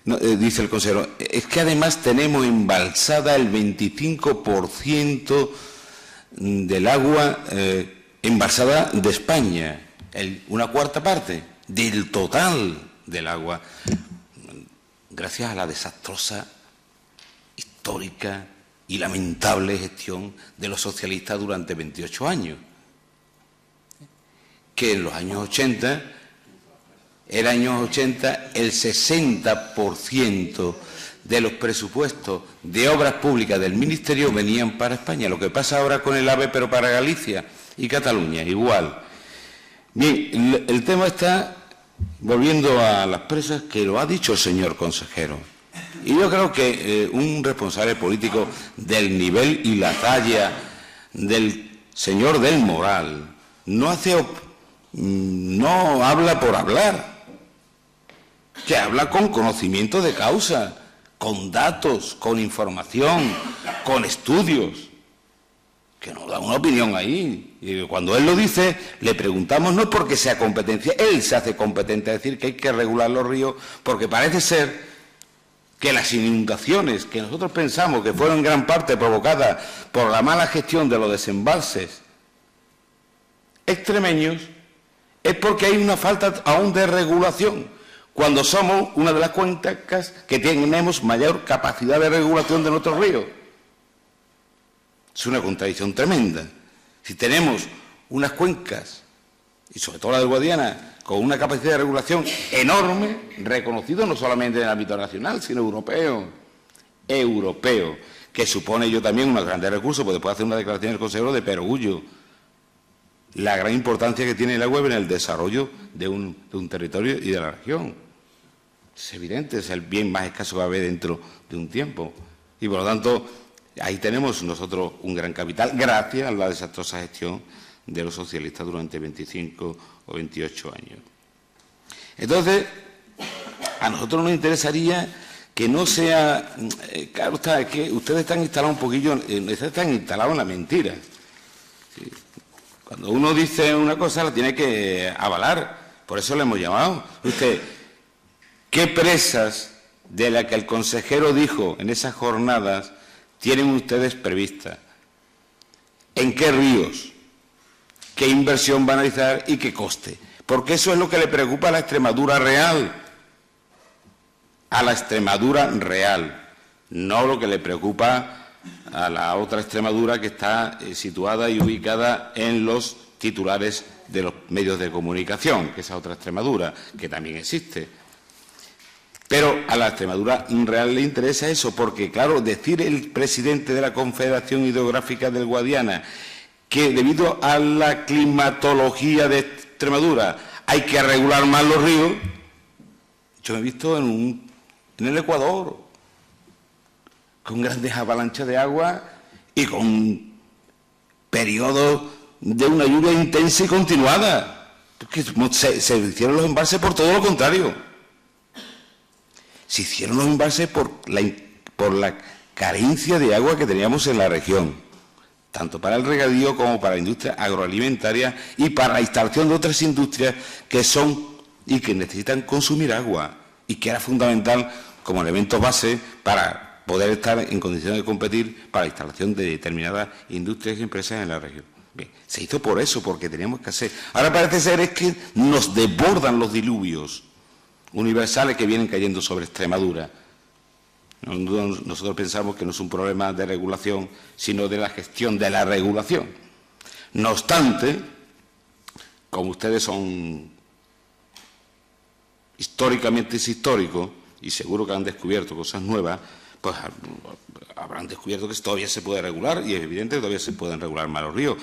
Dice el consejero, es que además tenemos embalsada el 25% del agua embalsada de España, una cuarta parte del total del agua, gracias a la desastrosa, histórica y lamentable gestión de los socialistas durante 28 años, que en los años 80... En los años 80, el 60% de los presupuestos de obras públicas del Ministerio venían para España. Lo que pasa ahora con el AVE, pero para Galicia y Cataluña, igual. Bien, el tema está, volviendo a las presas, que lo ha dicho el señor consejero. Y yo creo que un responsable político del nivel y la talla del señor del Moral no habla por hablar, que habla con conocimiento de causa, con datos, con información, con estudios, que nos da una opinión ahí. Y cuando él lo dice, le preguntamos no porque sea competencia, él se hace competente a decir que hay que regular los ríos, porque parece ser que las inundaciones que nosotros pensamos que fueron en gran parte provocadas por la mala gestión de los desembalses extremeños, es porque hay una falta aún de regulación, cuando somos una de las cuencas que tenemos mayor capacidad de regulación de nuestros ríos. Es una contradicción tremenda. Si tenemos unas cuencas, y sobre todo la del Guadiana, con una capacidad de regulación enorme, reconocido no solamente en el ámbito nacional, sino europeo, que supone yo también unos grandes recursos, porque puede hacer una declaración del consejero de perogrullo, la gran importancia que tiene el agua en el desarrollo de un territorio y de la región. Es evidente, es el bien más escaso que va a haber dentro de un tiempo. Y por lo tanto, ahí tenemos nosotros un gran capital, gracias a la desastrosa gestión de los socialistas durante 25 o 28 años. Entonces, a nosotros nos interesaría que no sea... claro está, es que ustedes están instalados un poquillo, ustedes están instalados en la mentira. ¿Sí? Cuando uno dice una cosa la tiene que avalar, por eso le hemos llamado. Usted, ¿qué presas de las que el consejero dijo en esas jornadas tienen ustedes previstas? ¿En qué ríos? ¿Qué inversión van a realizar y qué coste? Porque eso es lo que le preocupa a la Extremadura real. A la Extremadura real, no lo que le preocupa a la otra Extremadura que está situada y ubicada en los titulares de los medios de comunicación, que es esa otra Extremadura, que también existe. Pero a la Extremadura real le interesa eso, porque, claro, decir el presidente de la Confederación Hidrográfica del Guadiana que debido a la climatología de Extremadura hay que regular más los ríos, yo me he visto en el Ecuador, con grandes avalanchas de agua y con periodos de una lluvia intensa y continuada. Porque se hicieron los embalses por todo lo contrario. Se hicieron los embalses por la carencia de agua que teníamos en la región, tanto para el regadío como para la industria agroalimentaria y para la instalación de otras industrias que son y que necesitan consumir agua y que era fundamental como elemento base para poder estar en condiciones de competir para la instalación de determinadas industrias y empresas en la región. Bien, se hizo por eso, porque teníamos que hacer. Ahora parece ser es que nos desbordan los diluvios universales que vienen cayendo sobre Extremadura. Nosotros pensamos que no es un problema de regulación, sino de la gestión de la regulación. No obstante, como ustedes son históricamente históricos, y seguro que han descubierto cosas nuevas, pues habrán descubierto que todavía se puede regular, y es evidente que todavía se pueden regular más los ríos.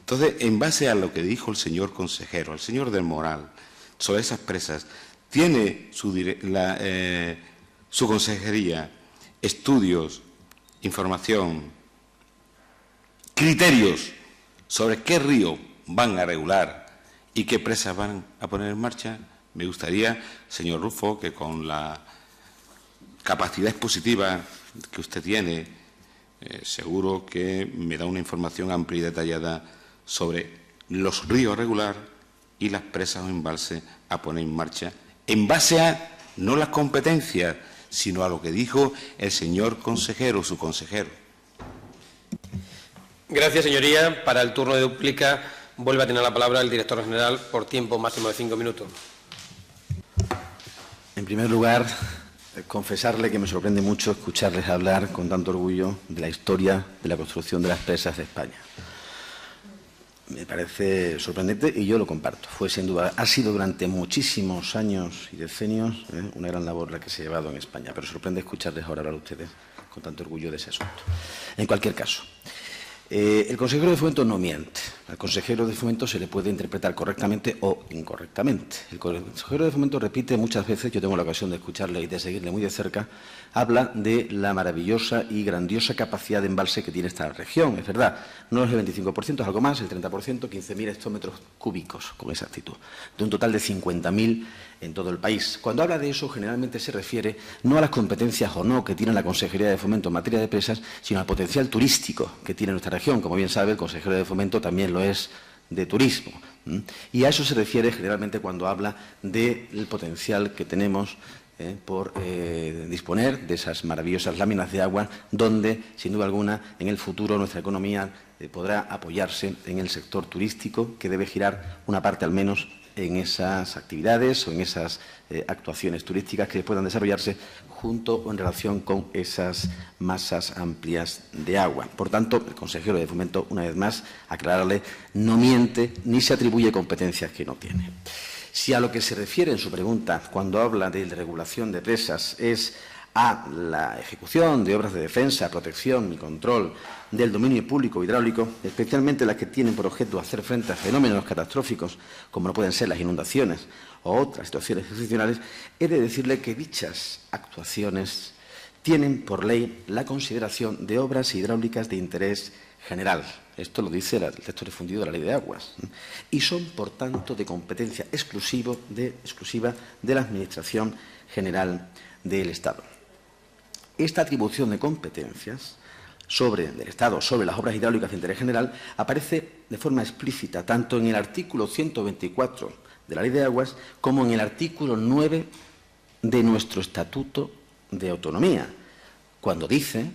Entonces, en base a lo que dijo el señor consejero, el señor del Moral, sobre esas presas, tiene su consejería estudios, información, criterios sobre qué río van a regular y qué presas van a poner en marcha. Me gustaría, señor Rufo, que con la capacidad expositiva que usted tiene, seguro que me da una información amplia y detallada sobre los ríos a regular y las presas o embalses a poner en marcha, en base a no las competencias, sino a lo que dijo el señor consejero, su consejero. Gracias, señoría. Para el turno de dúplica vuelve a tener la palabra el director general por tiempo máximo de 5 minutos. En primer lugar, confesarle que me sorprende mucho escucharles hablar con tanto orgullo de la historia de la construcción de las presas de España. Me parece sorprendente y yo lo comparto. Fue sin duda, ha sido durante muchísimos años y decenios una gran labor la que se ha llevado en España, pero sorprende escucharles ahora hablar a ustedes con tanto orgullo de ese asunto. En cualquier caso, el consejero de Fomento no miente. Al consejero de Fomento se le puede interpretar correctamente o incorrectamente. El consejero de Fomento repite muchas veces, yo tengo la ocasión de escucharle y de seguirle muy de cerca, habla de la maravillosa y grandiosa capacidad de embalse que tiene esta región. Es verdad, no es el 25%, es algo más, el 30%, 15.000 hectómetros cúbicos, con exactitud, de un total de 50.000 en todo el país. Cuando habla de eso, generalmente se refiere no a las competencias o no que tiene la Consejería de Fomento en materia de presas, sino al potencial turístico que tiene nuestra región. Como bien sabe, el consejero de Fomento también lo es de turismo. Y a eso se refiere generalmente cuando habla del potencial que tenemos por disponer de esas maravillosas láminas de agua, donde, sin duda alguna, en el futuro nuestra economía podrá apoyarse en el sector turístico, que debe girar una parte al menos en esas actividades o en esas actuaciones turísticas que puedan desarrollarse junto o en relación con esas masas amplias de agua. Por tanto, el consejero de Fomento, una vez más, aclararle, no miente ni se atribuye competencias que no tiene. Si a lo que se refiere en su pregunta, cuando habla de regulación de presas, es a la ejecución de obras de defensa, protección y control del dominio público hidráulico, especialmente las que tienen por objeto hacer frente a fenómenos catastróficos, como no pueden ser las inundaciones o otras situaciones excepcionales, he de decirle que dichas actuaciones tienen por ley la consideración de obras hidráulicas de interés general. Esto lo dice el texto refundido de la Ley de Aguas. Y son, por tanto, de competencia exclusiva de la Administración General del Estado. Esta atribución de competencias del Estado sobre las obras hidráulicas de interés general aparece de forma explícita tanto en el artículo 124 de la Ley de Aguas como en el artículo 9 de nuestro Estatuto de Autonomía, cuando dice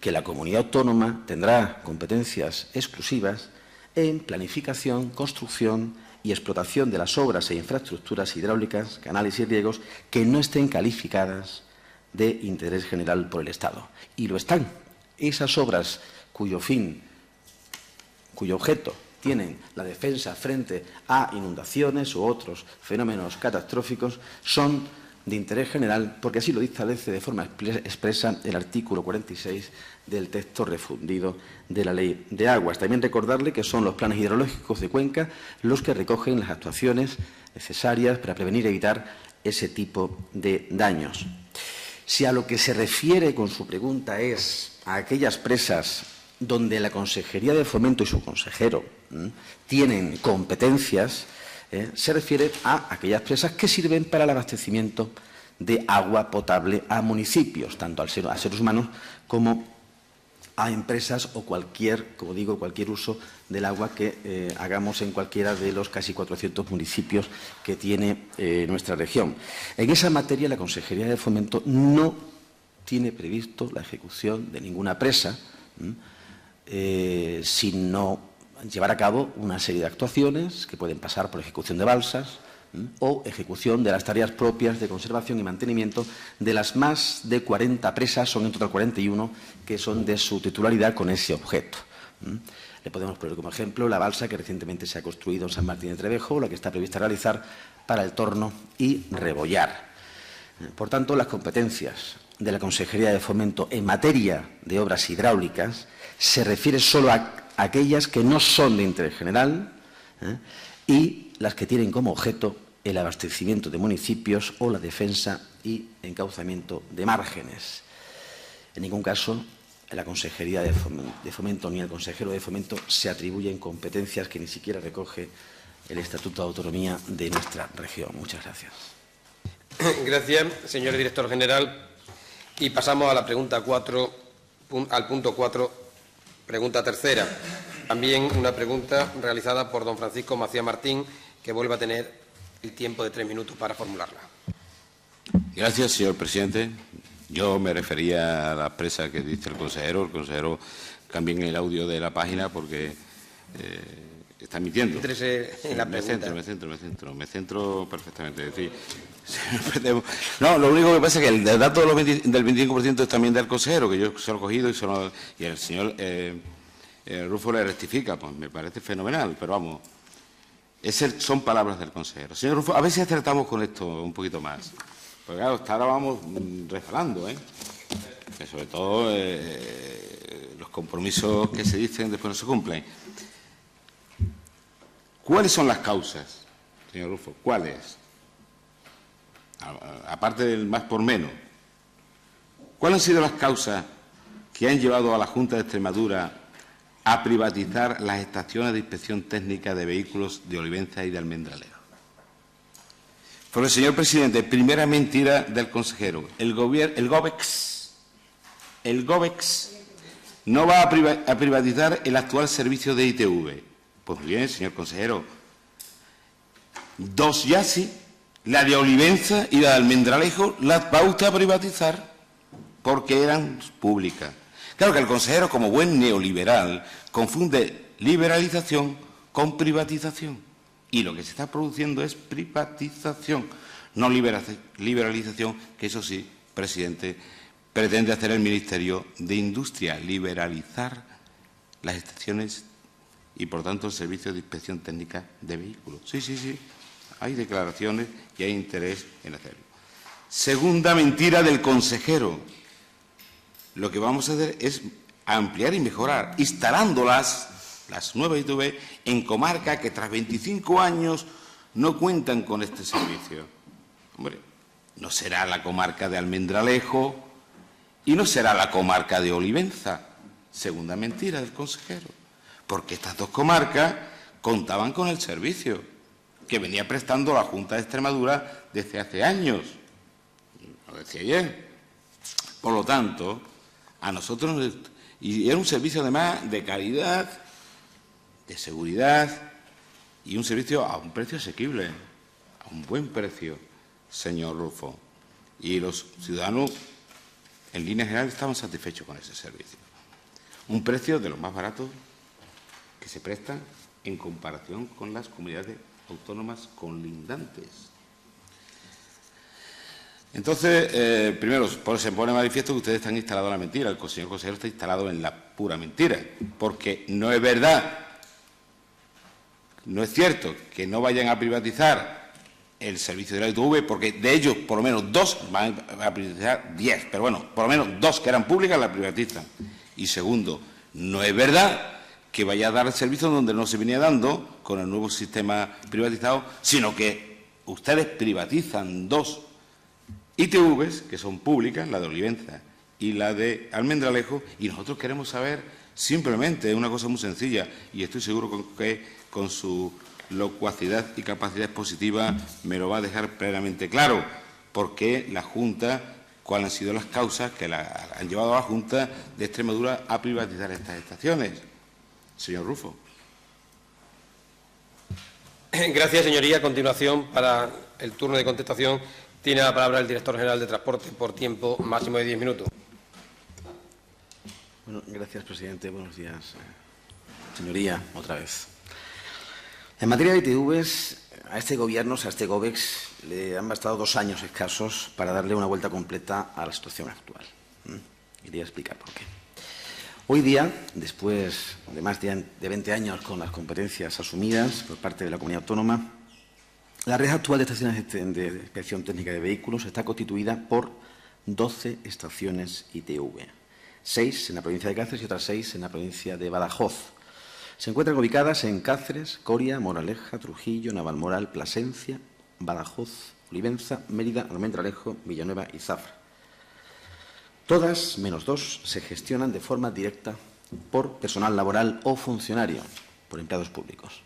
que la comunidad autónoma tendrá competencias exclusivas en planificación, construcción y explotación de las obras e infraestructuras hidráulicas, canales y riegos que no estén calificadas de interés general por el Estado. Y lo están. Esas obras cuyo objeto tienen la defensa frente a inundaciones u otros fenómenos catastróficos son de interés general, porque así lo establece de forma expresa el artículo 46 del texto refundido de la Ley de Aguas. También recordarle que son los planes hidrológicos de cuenca los que recogen las actuaciones necesarias para prevenir y evitar ese tipo de daños. Si a lo que se refiere con su pregunta es a aquellas presas donde la Consejería de Fomento y su consejero tienen competencias, se refiere a aquellas presas que sirven para el abastecimiento de agua potable a municipios, tanto a seres humanos como a empresas o cualquier uso del agua que hagamos en cualquiera de los casi 400 municipios que tiene nuestra región. En esa materia, la Consejería de Fomento no tiene previsto la ejecución de ninguna presa, sino llevar a cabo una serie de actuaciones que pueden pasar por ejecución de balsas o ejecución de las tareas propias de conservación y mantenimiento de las más de 40 presas, son en total 41, que son de su titularidad con ese objeto. Le podemos poner como ejemplo la balsa que recientemente se ha construido en San Martín de Trevejo, la que está prevista realizar para el Torno y Rebollar. Por tanto, las competencias de la Consejería de Fomento en materia de obras hidráulicas se refiere solo a aquellas que no son de interés general y las que tienen como objeto el abastecimiento de municipios o la defensa y encauzamiento de márgenes. En ningún caso, la Consejería de Fomento ni el consejero de Fomento se atribuyen competencias que ni siquiera recoge el Estatuto de Autonomía de nuestra región. Muchas gracias. Gracias, señor director general. Y pasamos a la pregunta 4, al punto 4, pregunta tercera. También una pregunta realizada por don Francisco Macías Martín, que vuelve a tener el tiempo de 3 minutos para formularla. Gracias, señor presidente. Yo me refería a la presa que dice el consejero. El consejero cambien el audio de la página porque está emitiendo. En la Me centro perfectamente. Es decir, no, lo único que pasa es que el dato del 25% es también del consejero, que yo se lo he cogido y el señor Rufo le rectifica. Pues me parece fenomenal, pero vamos, son palabras del consejero. Señor Rufo, a ver si acertamos con esto un poquito más. Porque claro, hasta ahora vamos resbalando, que sobre todo los compromisos que se dicen después no se cumplen. ¿Cuáles son las causas, señor Rufo? ¿Cuáles? Aparte del más por menos. ¿Cuáles han sido las causas que han llevado a la Junta de Extremadura a privatizar las estaciones de inspección técnica de vehículos de Olivenza y de Almendralejo? Porque, señor presidente, primera mentira del consejero. El GOBEX no va a privatizar el actual servicio de ITV. Pues muy bien, señor consejero. Dos ya sí, la de Olivenza y la de Almendralejo, las va usted a privatizar porque eran públicas. Claro que el consejero, como buen neoliberal, confunde liberalización con privatización. Y lo que se está produciendo es privatización, no liberalización, que eso sí, presidente, pretende hacer el Ministerio de Industria, liberalizar las estaciones y, por tanto, el servicio de inspección técnica de vehículos. Sí, sí, sí, hay declaraciones y hay interés en hacerlo. Segunda mentira del consejero. Lo que vamos a hacer es ampliar y mejorar, instalándolas, las nuevas ITV, en comarcas que tras 25 años no cuentan con este servicio. Hombre, no será la comarca de Almendralejo y no será la comarca de Olivenza. Segunda mentira del consejero. Porque estas dos comarcas contaban con el servicio que venía prestando la Junta de Extremadura desde hace años. Lo decía ayer. Por lo tanto, a nosotros, y era un servicio además de calidad, de seguridad y un servicio a un precio asequible, a un buen precio, señor Rufo. Y los ciudadanos, en línea general, estaban satisfechos con ese servicio. Un precio de los más baratos que se prestan en comparación con las comunidades autónomas colindantes. Entonces, primero, se pone manifiesto que ustedes están instalados en la mentira. El señor consejero está instalado en la pura mentira, porque no es verdad, no es cierto que no vayan a privatizar el servicio de la ITV, porque de ellos, por lo menos dos, van a privatizar 10, pero bueno, por lo menos dos que eran públicas la privatizan. Y segundo, no es verdad que vaya a dar el servicio donde no se venía dando con el nuevo sistema privatizado, sino que ustedes privatizan dos ITVs, que son públicas, la de Olivenza y la de Almendralejo, y nosotros queremos saber simplemente una cosa muy sencilla, y estoy seguro que con su locuacidad y capacidad expositiva me lo va a dejar plenamente claro, porque la Junta, cuáles han sido las causas que han llevado a la Junta de Extremadura a privatizar estas estaciones. Señor Rufo. Gracias, señoría. A continuación, para el turno de contestación, tiene la palabra el director general de Transporte por tiempo máximo de 10 minutos. Bueno, gracias, presidente. Buenos días, señoría, otra vez. En materia de ITVs, a este Gobierno, a este GOBEX, le han bastado 2 años escasos para darle una vuelta completa a la situación actual. Quería explicar por qué. Hoy día, después de más de 20 años con las competencias asumidas por parte de la comunidad autónoma, la red actual de estaciones de inspección técnica de vehículos está constituida por 12 estaciones ITV, 6 en la provincia de Cáceres y otras 6 en la provincia de Badajoz. Se encuentran ubicadas en Cáceres, Coria, Moraleja, Trujillo, Navalmoral, Plasencia, Badajoz, Olivenza, Mérida, Almendralejo, Villanueva y Zafra. Todas, menos 2, se gestionan de forma directa por personal laboral o funcionario, por empleados públicos.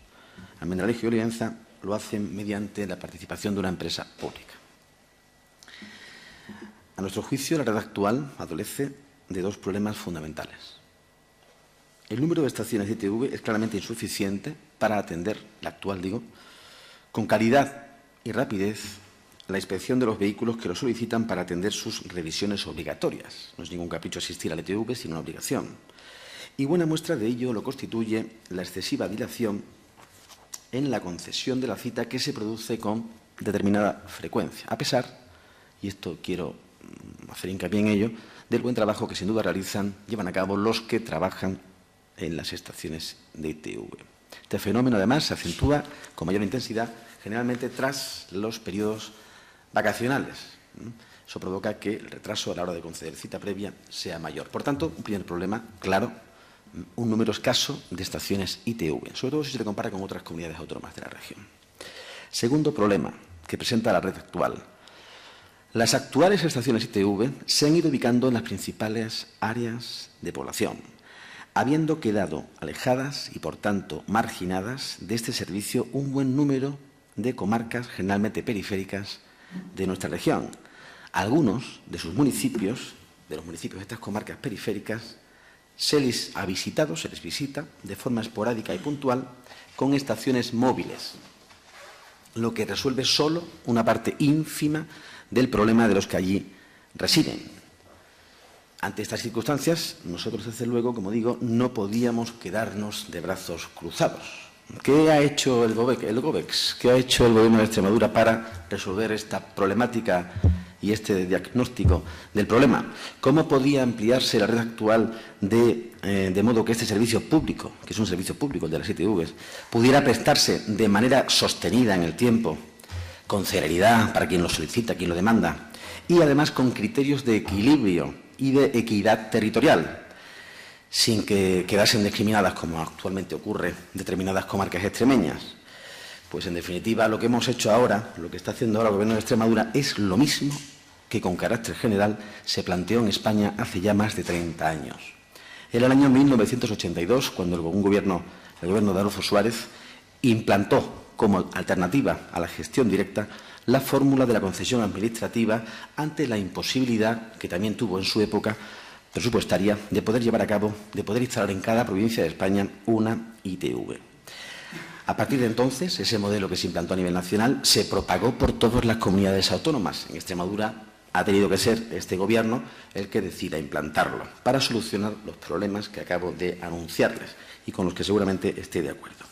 Almendralejo y Olivenza lo hacen mediante la participación de una empresa pública. A nuestro juicio, la red actual adolece de 2 problemas fundamentales. El número de estaciones de ITV es claramente insuficiente para atender, la actual digo, con calidad y rapidez la inspección de los vehículos que lo solicitan para atender sus revisiones obligatorias. No es ningún capricho asistir al ITV, sino una obligación. Y buena muestra de ello lo constituye la excesiva dilación en la concesión de la cita que se produce con determinada frecuencia, a pesar, y esto quiero hacer hincapié en ello, del buen trabajo que sin duda llevan a cabo los que trabajan en las estaciones de ITV. Este fenómeno, además, se acentúa con mayor intensidad generalmente tras los periodos vacacionales. Eso provoca que el retraso a la hora de conceder cita previa sea mayor. Por tanto, un primer problema claro un número escaso de estaciones ITV, sobre todo si se le compara con otras comunidades autónomas de la región. Segundo problema que presenta la red actual. Las actuales estaciones ITV se han ido ubicando en las principales áreas de población, habiendo quedado alejadas y, por tanto, marginadas de este servicio un buen número de comarcas generalmente periféricas de nuestra región. Algunos de sus municipios, de los municipios de estas comarcas periféricas, se les visita de forma esporádica y puntual con estaciones móviles, lo que resuelve solo una parte ínfima del problema de los que allí residen. Ante estas circunstancias, nosotros, desde luego, como digo, no podíamos quedarnos de brazos cruzados. ¿Qué ha hecho el GOVEX? ¿Qué ha hecho el Gobierno de Extremadura para resolver esta problemática y este diagnóstico del problema? ¿Cómo podía ampliarse la red actual de modo que este servicio público, que es un servicio público, el de las ITV, pudiera prestarse de manera sostenida en el tiempo, con celeridad para quien lo solicita, quien lo demanda, y además con criterios de equilibrio y de equidad territorial, sin que quedasen discriminadas, como actualmente ocurre, determinadas comarcas extremeñas? Pues, en definitiva, lo que hemos hecho ahora, lo que está haciendo ahora el Gobierno de Extremadura, es lo mismo que con carácter general se planteó en España hace ya más de 30 años. Era el año 1982 cuando el gobierno de Adolfo Suárez implantó como alternativa a la gestión directa la fórmula de la concesión administrativa ante la imposibilidad, que también tuvo en su época presupuestaria, de poder llevar a cabo, de poder instalar en cada provincia de España una ITV. A partir de entonces, ese modelo que se implantó a nivel nacional se propagó por todas las comunidades autónomas. En Extremadura ha tenido que ser este Gobierno el que decida implantarlo para solucionar los problemas que acabo de anunciarles y con los que seguramente esté de acuerdo.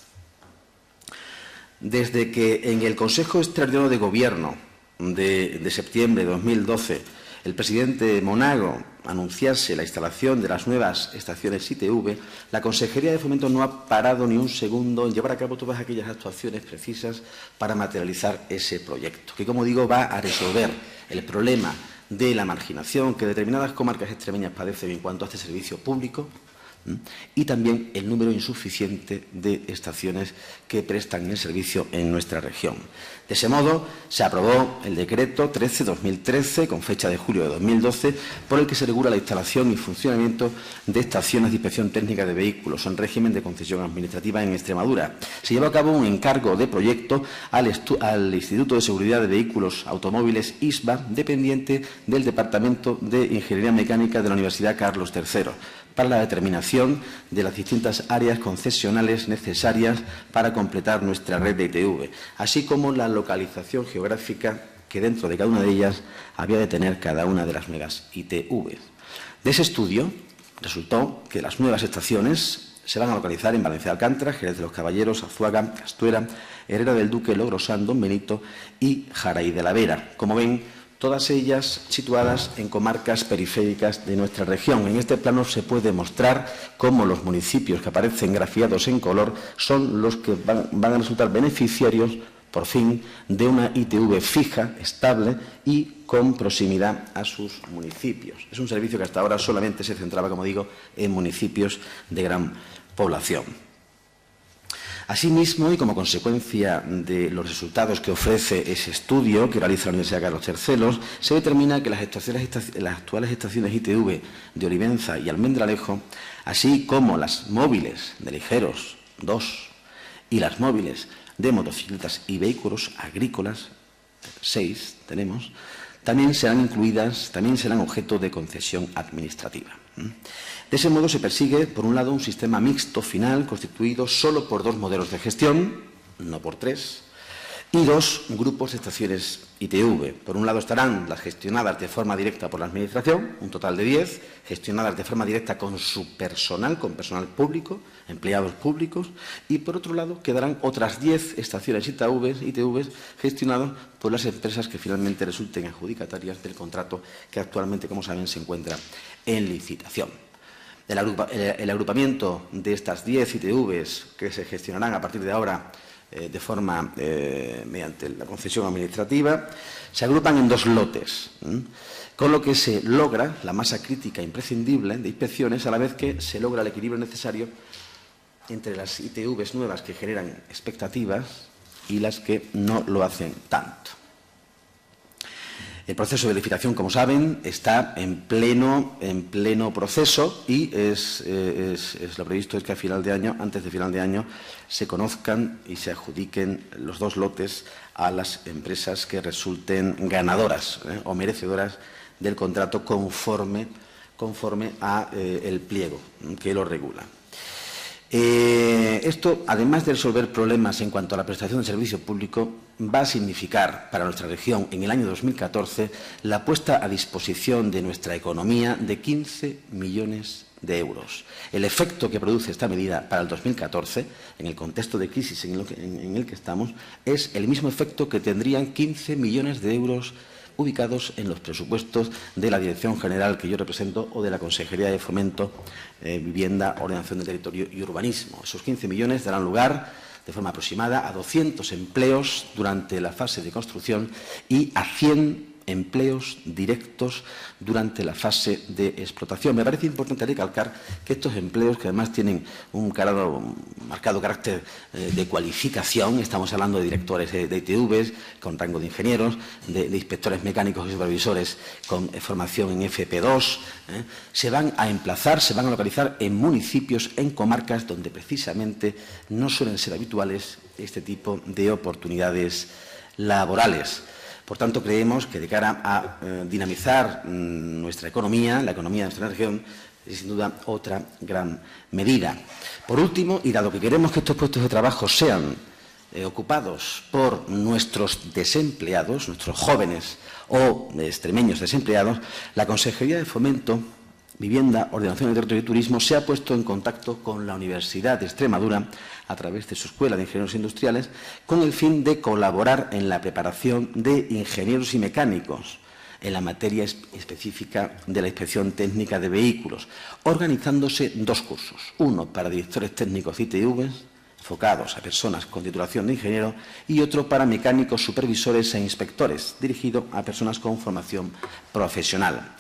Desde que en el Consejo Extraordinario de Gobierno de septiembre de 2012 el presidente Monago anunciase la instalación de las nuevas estaciones ITV, la Consejería de Fomento no ha parado ni un segundo en llevar a cabo todas aquellas actuaciones precisas para materializar ese proyecto, que, como digo, va a resolver el problema de la marginación que determinadas comarcas extremeñas padecen en cuanto a este servicio público, y también el número insuficiente de estaciones que prestan el servicio en nuestra región. De ese modo, se aprobó el Decreto 13/2013, con fecha de julio de 2012, por el que se regula la instalación y funcionamiento de estaciones de inspección técnica de vehículos en régimen de concesión administrativa en Extremadura. Se llevó a cabo un encargo de proyecto al Instituto de Seguridad de Vehículos Automóviles, ISBA, dependiente del Departamento de Ingeniería Mecánica de la Universidad Carlos III, para la determinación de las distintas áreas concesionales necesarias para completar nuestra red de ITV, así como la localización geográfica que dentro de cada una de ellas había de tener cada una de las nuevas ITV. De ese estudio resultó que las nuevas estaciones se van a localizar en Valencia de Alcántara, Jerez de los Caballeros, Azuaga, Castuera, Herrera del Duque, Logrosán, Don Benito y Jaraí de la Vera. Como ven, todas ellas situadas en comarcas periféricas de nuestra región. En este plano se puede mostrar cómo los municipios que aparecen grafiados en color son los que van a resultar beneficiarios, por fin, de una ITV fija, estable y con proximidad a sus municipios. Es un servicio que hasta ahora solamente se centraba, como digo, en municipios de gran población. Asimismo, y como consecuencia de los resultados que ofrece ese estudio que realiza la Universidad Carlos III, se determina que las actuales estaciones ITV de Olivenza y Almendralejo, así como las móviles de ligeros 2 y las móviles de motocicletas y vehículos agrícolas, 6 tenemos, también serán incluidas, también serán objeto de concesión administrativa. De ese modo se persigue, por un lado, un sistema mixto final constituido solo por 2 modelos de gestión, no por 3, y 2 grupos de estaciones ITV. Por un lado estarán las gestionadas de forma directa por la Administración, un total de 10, gestionadas de forma directa con su personal, con personal público, empleados públicos, y por otro lado quedarán otras 10 estaciones ITV gestionadas por las empresas que finalmente resulten adjudicatarias del contrato que actualmente, como saben, se encuentra en licitación. El agrupamiento de estas 10 ITVs que se gestionarán a partir de ahora de forma mediante la concesión administrativa, se agrupan en 2 lotes, con lo que se logra la masa crítica imprescindible de inspecciones, a la vez que se logra el equilibrio necesario entre las ITVs nuevas que generan expectativas y las que no lo hacen tanto. El proceso de licitación, como saben, está en pleno proceso y lo previsto es que a final de año, antes de final de año, se conozcan y se adjudiquen los 2 lotes a las empresas que resulten ganadoras o merecedoras del contrato conforme a el pliego que lo regula. Esto, además de resolver problemas en cuanto a la prestación de servicio público, va a significar para nuestra región en el año 2014 la puesta a disposición de nuestra economía de 15 millones de euros. El efecto que produce esta medida para el 2014, en el contexto de crisis en el que estamos, es el mismo efecto que tendrían 15 millones de euros ubicados en los presupuestos de la Dirección General que yo represento o de la Consejería de Fomento, Vivienda, Ordenación del Territorio y Urbanismo. Esos 15 millones darán lugar, de forma aproximada, a 200 empleos durante la fase de construcción y a 100 empleos directos durante la fase de explotación. Me parece importante recalcar que estos empleos, que además tienen un marcado carácter de cualificación, estamos hablando de directores de ITVs con rango de ingenieros, de inspectores mecánicos y supervisores con formación en FP2, se van a emplazar, se van a localizar en municipios, en comarcas donde precisamente no suelen ser habituales este tipo de oportunidades laborales. Por tanto, creemos que de cara a dinamizar nuestra economía, la economía de nuestra región, es sin duda otra gran medida. Por último, y dado que queremos que estos puestos de trabajo sean ocupados por nuestros desempleados, nuestros jóvenes o extremeños desempleados, la Consejería de Fomento, Vivienda, Ordenación del Territorio y Turismo se ha puesto en contacto con la Universidad de Extremadura a través de su Escuela de Ingenieros Industriales con el fin de colaborar en la preparación de ingenieros y mecánicos en la materia específica de la inspección técnica de vehículos, organizándose 2 cursos, uno para directores técnicos ITVs, enfocados a personas con titulación de ingeniero, y otro para mecánicos, supervisores e inspectores, dirigido a personas con formación profesional.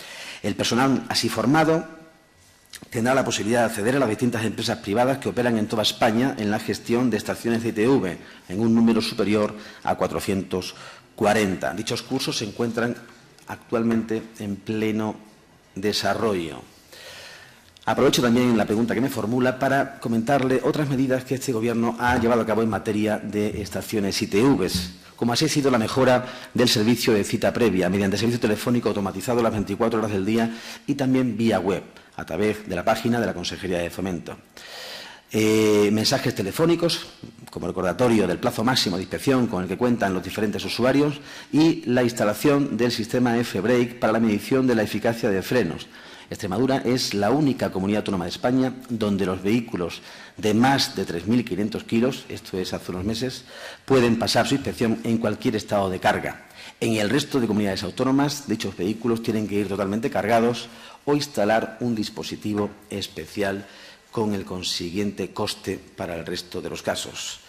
El personal así formado tendrá la posibilidad de acceder a las distintas empresas privadas que operan en toda España en la gestión de estaciones de ITV, en un número superior a 440. Dichos cursos se encuentran actualmente en pleno desarrollo. Aprovecho también la pregunta que me formula para comentarle otras medidas que este Gobierno ha llevado a cabo en materia de estaciones ITVs, como así ha sido la mejora del servicio de cita previa mediante servicio telefónico automatizado las 24 horas del día y también vía web, a través de la página de la Consejería de Fomento. Mensajes telefónicos, como recordatorio del plazo máximo de inspección con el que cuentan los diferentes usuarios, y la instalación del sistema F-Brake para la medición de la eficacia de frenos. Extremadura es la única comunidad autónoma de España donde los vehículos de más de 3.500 kilos, esto es hace unos meses, pueden pasar su inspección en cualquier estado de carga. En el resto de comunidades autónomas, dichos vehículos tienen que ir totalmente cargados o instalar un dispositivo especial con el consiguiente coste para el resto de los casos.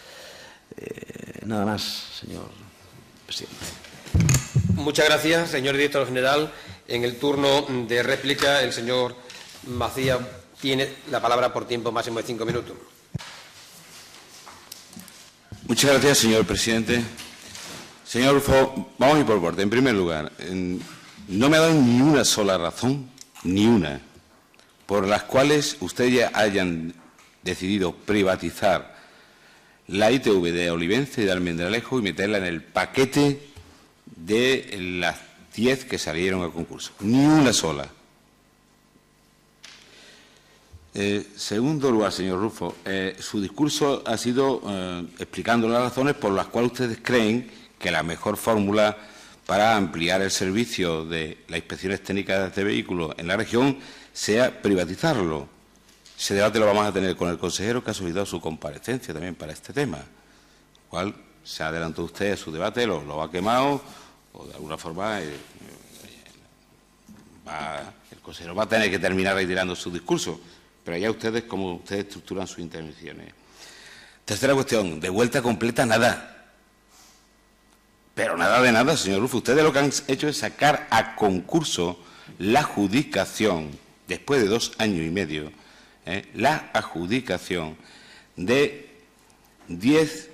Nada más, señor presidente. Muchas gracias, señor director general. En el turno de réplica, el señor Macías tiene la palabra por tiempo máximo de 5 minutos. Muchas gracias, señor presidente. Señor Rufo, vamos a ir por parte. En primer lugar, no me ha dado ni una sola razón, ni una, por las cuales ustedes ya hayan decidido privatizar la ITV de Olivenza y de Almendralejo y meterla en el paquete de las 10 que salieron a concurso. Ni una sola. Segundo lugar, señor Rufo, su discurso ha sido explicando las razones por las cuales ustedes creen que la mejor fórmula para ampliar el servicio de las inspecciones técnicas de vehículos en la región sea privatizarlo. Ese debate lo vamos a tener con el consejero, que ha solicitado su comparecencia también para este tema. ¿Cuál? Se adelantó usted a su debate, lo ha quemado, o de alguna forma el consejero va a tener que terminar reiterando su discurso, pero allá ustedes, como ustedes estructuran sus intervenciones. Tercera cuestión, de vuelta completa nada. Pero nada de nada, señor Rufo. Ustedes lo que han hecho es sacar a concurso la adjudicación, después de 2 años y medio, la adjudicación de 10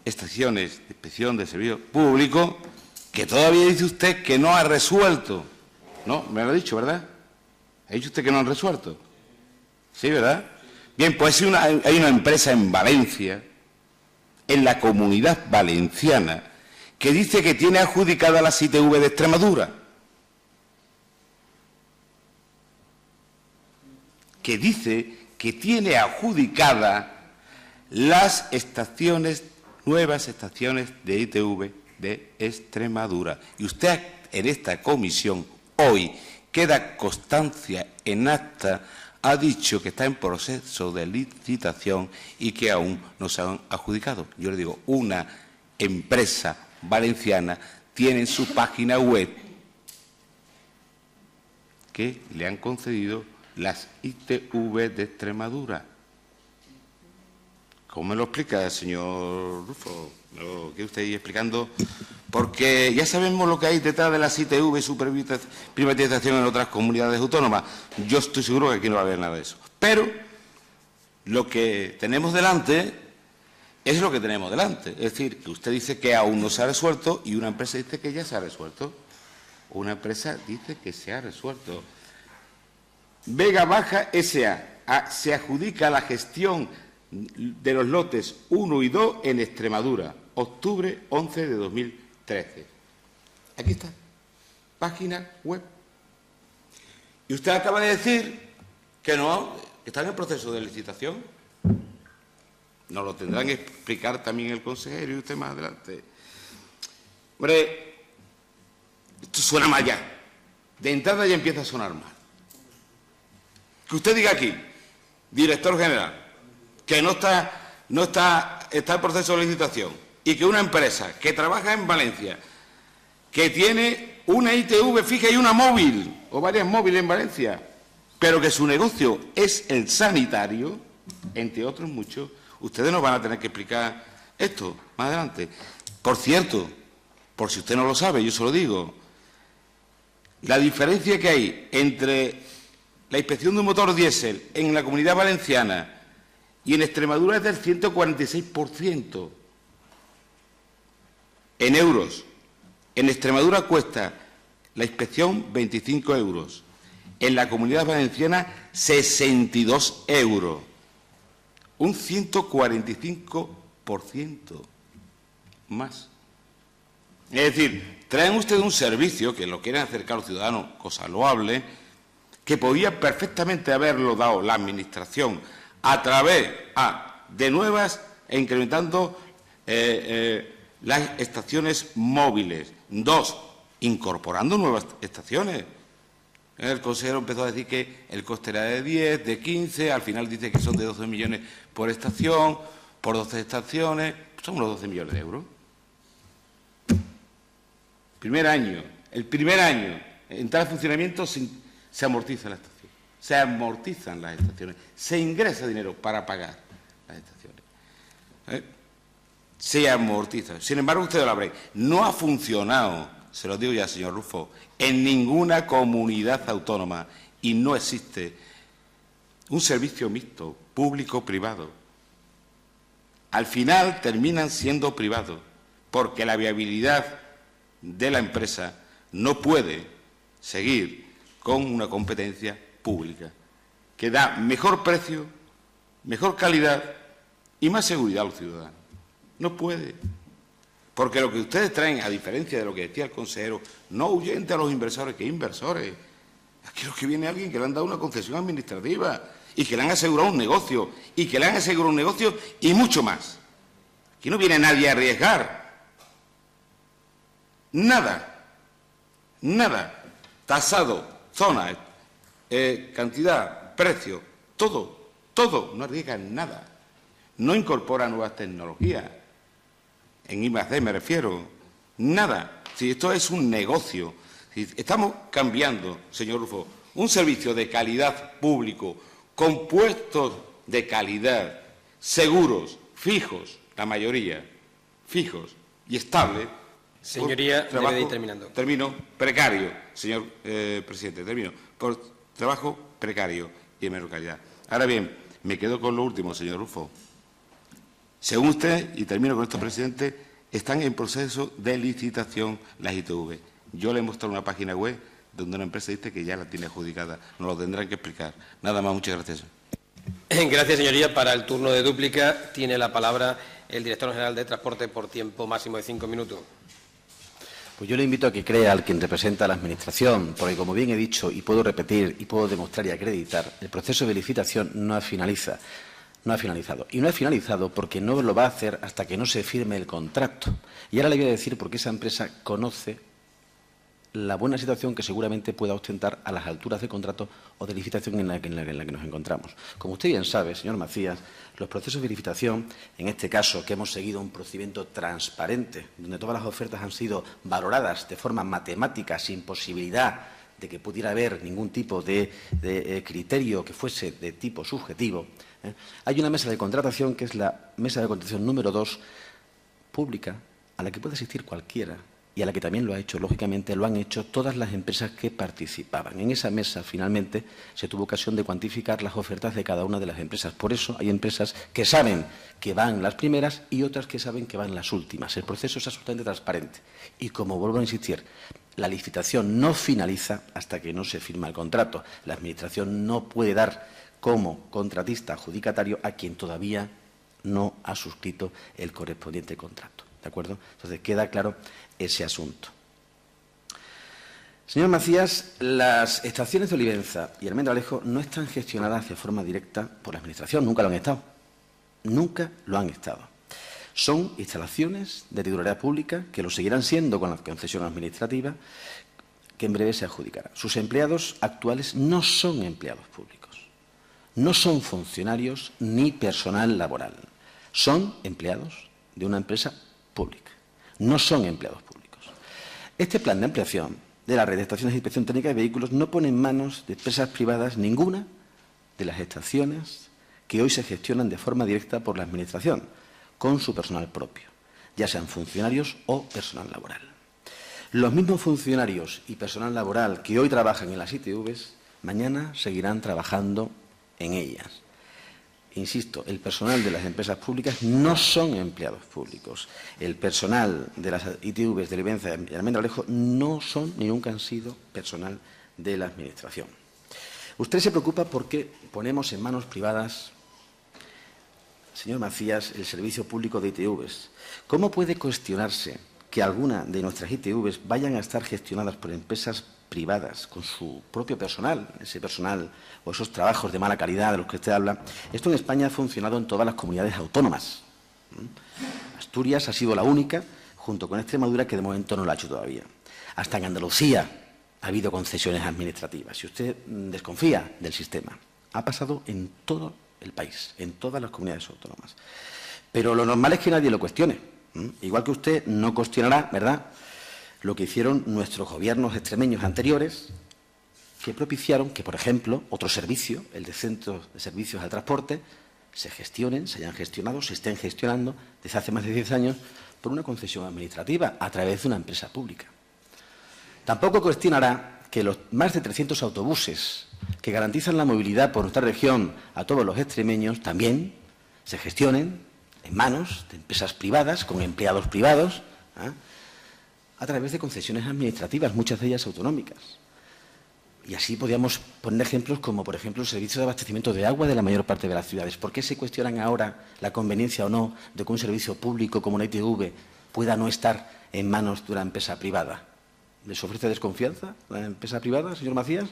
estaciones de inspección de servicio público que todavía dice usted que no ha resuelto. No, me lo ha dicho, ¿verdad? ¿Ha dicho usted que no han resuelto? Sí, ¿verdad? Bien, pues hay una empresa en Valencia, en la Comunidad Valenciana, que dice que tiene adjudicada las ITV de Extremadura. Que dice que tiene adjudicada las nuevas estaciones de ITV de Extremadura. Y usted en esta comisión hoy queda constancia en acta, ha dicho que está en proceso de licitación y que aún no se han adjudicado. Yo le digo, una empresa valenciana tiene en su página web que le han concedido las ITV de Extremadura. ¿Cómo me lo explica, señor Rufo? ¿Lo quiere usted ir explicando? Porque ya sabemos lo que hay detrás de las ITV y su privatización en otras comunidades autónomas. Yo estoy seguro que aquí no va a haber nada de eso. Pero lo que tenemos delante es lo que tenemos delante. Es decir, que usted dice que aún no se ha resuelto y una empresa dice que ya se ha resuelto. Una empresa dice que se ha resuelto. Vega Baja S.A. se adjudica la gestión de los lotes 1 y 2 en Extremadura, octubre 11 de 2013. Aquí está, página web. Y usted acaba de decir que no, que está en el proceso de licitación. Nos lo tendrán que explicar también el consejero y usted más adelante. Hombre, esto suena mal ya. De entrada ya empieza a sonar mal. Que usted diga aquí, director general, que está en proceso de licitación y que una empresa que trabaja en Valencia, que tiene una ITV fija y una móvil, o varias móviles en Valencia, pero que su negocio es el sanitario, entre otros muchos, ustedes nos van a tener que explicar esto más adelante. Por cierto, por si usted no lo sabe, yo se lo digo, la diferencia que hay entre la inspección de un motor diésel en la Comunidad Valenciana y en Extremadura es del 146%. En euros. En Extremadura cuesta la inspección 25 euros. En la Comunidad Valenciana 62 euros. Un 145% más. Es decir, traen ustedes un servicio que lo quieren acercar a los ciudadanos, cosa loable, que podía perfectamente haberlo dado la Administración a través de nuevas e incrementando las estaciones móviles. 2, incorporando nuevas estaciones. El consejero empezó a decir que el coste era de 10, de 15, al final dice que son de 12 millones por estación, por 12 estaciones, son unos 12 millones de euros. El primer año, entrar en funcionamiento se amortiza la estación, se amortizan las estaciones, se ingresa dinero para pagar las estaciones. Se amortiza. Sin embargo, ustedes lo sabrán, no ha funcionado, se lo digo ya, señor Rufo, en ninguna comunidad autónoma y no existe un servicio mixto, público-privado. Al final terminan siendo privados, porque la viabilidad de la empresa no puede seguir con una competencia pública que da mejor precio, mejor calidad y más seguridad a los ciudadanos. No puede. Porque lo que ustedes traen, a diferencia de lo que decía el consejero, no ahuyente a los inversores, que inversores. Aquí lo que viene alguien que le han dado una concesión administrativa y que le han asegurado un negocio, y mucho más. Aquí no viene nadie a arriesgar. Nada. Tasado, zona, cantidad, precio, todo. No arriesgan nada. No incorporan nuevas tecnologías. En I+D me refiero. Nada. Si esto es un negocio. Si estamos cambiando, señor Rufo, un servicio de calidad público con puestos de calidad, seguros, fijos, la mayoría, fijos y estables. Señoría, debe de ir terminando. Termino. Precario, señor presidente, termino. Por trabajo precario y en menor calidad. Ahora bien, me quedo con lo último, señor Rufo. Según usted, y termino con esto, presidente, están en proceso de licitación las ITV. Yo le he mostrado una página web donde una empresa dice que ya la tiene adjudicada. Nos lo tendrán que explicar. Nada más, muchas gracias. Gracias, señoría. Para el turno de dúplica tiene la palabra el director general de Transporte por tiempo máximo de 5 minutos. Pues yo le invito a que crea al quien representa a la Administración, porque, como bien he dicho, y puedo repetir, y puedo demostrar y acreditar, el proceso de licitación no ha finalizado. Y no ha finalizado porque no lo va a hacer hasta que no se firme el contrato. Y ahora le voy a decir por qué esa empresa conoce la buena situación que seguramente pueda ostentar a las alturas de contrato o de licitación en la que nos encontramos. Como usted bien sabe, señor Macías, los procesos de licitación, en este caso, que hemos seguido un procedimiento transparente, donde todas las ofertas han sido valoradas de forma matemática, sin posibilidad de que pudiera haber ningún tipo de criterio que fuese de tipo subjetivo, hay una mesa de contratación que es la mesa de contratación número 2, pública, a la que puede asistir cualquiera, y a la que también lo ha hecho, lógicamente, lo han hecho todas las empresas que participaban. En esa mesa, finalmente, se tuvo ocasión de cuantificar las ofertas de cada una de las empresas. Por eso hay empresas que saben que van las primeras y otras que saben que van las últimas. El proceso es absolutamente transparente. Y, como vuelvo a insistir, la licitación no finaliza hasta que no se firma el contrato. La Administración no puede dar como contratista adjudicatario a quien todavía no ha suscrito el correspondiente contrato. ¿De acuerdo? Entonces, queda claro ese asunto. Señor Macías, las estaciones de Olivenza y Almendralejo no están gestionadas de forma directa por la Administración, nunca lo han estado. Nunca lo han estado. Son instalaciones de titularidad pública que lo seguirán siendo con la concesión administrativa, que en breve se adjudicará. Sus empleados actuales no son empleados públicos, no son funcionarios ni personal laboral, son empleados de una empresa pública, no son empleados públicos. Este plan de ampliación de la red de estaciones de inspección técnica de vehículos no pone en manos de empresas privadas ninguna de las estaciones que hoy se gestionan de forma directa por la Administración, con su personal propio, ya sean funcionarios o personal laboral. Los mismos funcionarios y personal laboral que hoy trabajan en las ITVs, mañana seguirán trabajando en ellas. Insisto, el personal de las empresas públicas no son empleados públicos. El personal de las ITVs de Olivenza y Almendralejo no son ni nunca han sido personal de la Administración. Usted se preocupa porque ponemos en manos privadas, señor Macías, el servicio público de ITVs. ¿Cómo puede cuestionarse que alguna de nuestras ITVs vayan a estar gestionadas por empresas privadas, con su propio personal, ese personal o esos trabajos de mala calidad de los que usted habla? Esto en España ha funcionado en todas las comunidades autónomas. Asturias ha sido la única, junto con Extremadura, que de momento no lo ha hecho todavía. Hasta en Andalucía ha habido concesiones administrativas. Si usted desconfía del sistema, ha pasado en todo el país, en todas las comunidades autónomas. Pero lo normal es que nadie lo cuestione. Igual que usted no cuestionará, ¿verdad?, lo que hicieron nuestros gobiernos extremeños anteriores, que propiciaron que, por ejemplo, otro servicio, el de centros de servicios al transporte, se gestionen, se hayan gestionado, se estén gestionando desde hace más de 10 años por una concesión administrativa a través de una empresa pública. Tampoco cuestionará que los más de 300 autobuses que garantizan la movilidad por nuestra región a todos los extremeños también se gestionen en manos de empresas privadas, con empleados privados, a través de concesiones administrativas, muchas de ellas autonómicas. Y así podríamos poner ejemplos como, por ejemplo, el servicio de abastecimiento de agua de la mayor parte de las ciudades. ¿Por qué se cuestionan ahora la conveniencia o no de que un servicio público como una ITV pueda no estar en manos de una empresa privada? ¿Les ofrece desconfianza la empresa privada, señor Macías?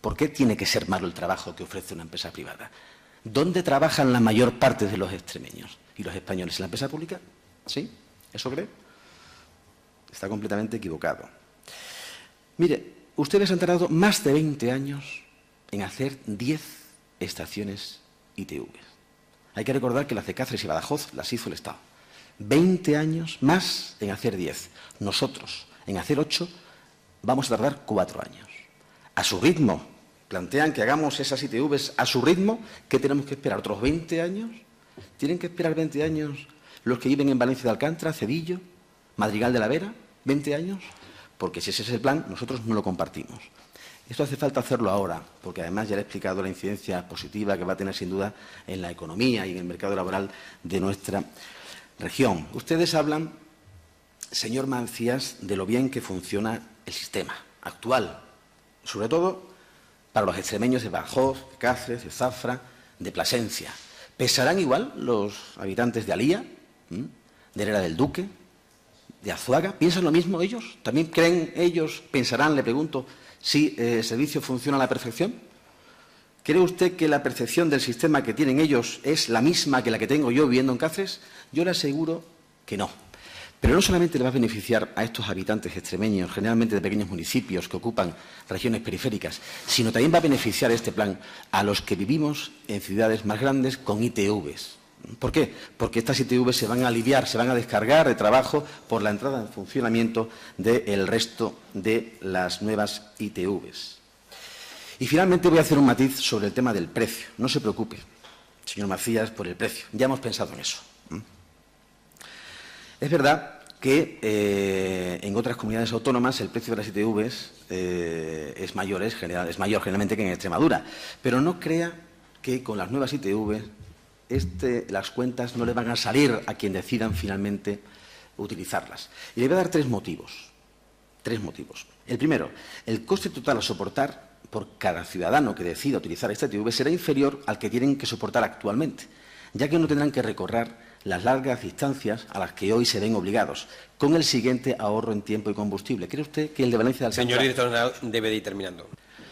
¿Por qué tiene que ser malo el trabajo que ofrece una empresa privada? ¿Dónde trabajan la mayor parte de los extremeños y los españoles? ¿En la empresa pública? ¿Sí? ¿Eso cree? Está completamente equivocado. Mire, ustedes han tardado más de 20 años en hacer 10 estaciones ITV. Hay que recordar que las de Cáceres y Badajoz las hizo el Estado. 20 años más en hacer 10. Nosotros, en hacer 8, vamos a tardar 4 años. A su ritmo. Plantean que hagamos esas ITVs a su ritmo, que tenemos que esperar otros 20 años ¿Tienen que esperar 20 años los que viven en Valencia de Alcántara, Cedillo, Madrigal de la Vera? ¿20 años? Porque si ese es el plan, nosotros no lo compartimos. Esto hace falta hacerlo ahora, porque además ya le he explicado la incidencia positiva que va a tener sin duda en la economía y en el mercado laboral de nuestra región. Ustedes hablan, señor Mancías, de lo bien que funciona el sistema actual, sobre todo para los extremeños de Badajoz, de Cáceres, de Zafra, de Plasencia. ¿Pesarán igual los habitantes de Alía, de Herrera del Duque, de Azuaga? ¿Piensan lo mismo ellos? ¿También creen ellos, pensarán, le pregunto, si el servicio funciona a la perfección? ¿Cree usted que la percepción del sistema que tienen ellos es la misma que la que tengo yo viviendo en Cáceres? Yo le aseguro que no. Pero no solamente le va a beneficiar a estos habitantes extremeños, generalmente de pequeños municipios que ocupan regiones periféricas, sino también va a beneficiar este plan a los que vivimos en ciudades más grandes con ITVs. ¿Por qué? Porque estas ITVs se van a aliviar, se van a descargar de trabajo por la entrada en funcionamiento del resto de las nuevas ITVs. Y finalmente voy a hacer un matiz sobre el tema del precio. No se preocupe, señor Macías, por el precio. Ya hemos pensado en eso. Es verdad que en otras comunidades autónomas el precio de las ITVs es mayor generalmente que en Extremadura. Pero no crea que con las nuevas ITVs las cuentas no le van a salir a quien decidan finalmente utilizarlas. Y le voy a dar tres motivos. El primero, el coste total a soportar por cada ciudadano que decida utilizar esta ITV será inferior al que tienen que soportar actualmente, ya que no tendrán que recorrer las largas distancias a las que hoy se ven obligados, con el siguiente ahorro en tiempo y combustible. ¿Cree usted que el de Valencia de Alcántara... Señor director general, debe de ir terminando.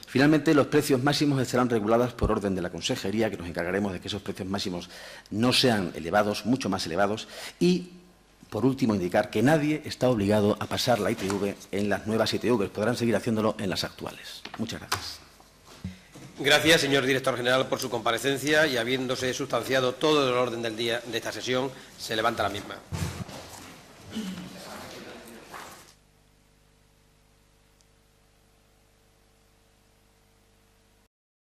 Finalmente, los precios máximos estarán regulados por orden de la Consejería, que nos encargaremos de que esos precios máximos no sean elevados, mucho más elevados. Y, por último, indicar que nadie está obligado a pasar la ITV en las nuevas ITV. Podrán seguir haciéndolo en las actuales. Muchas gracias. Gracias, señor director general, por su comparecencia y, habiéndose sustanciado todo el orden del día de esta sesión, se levanta la misma.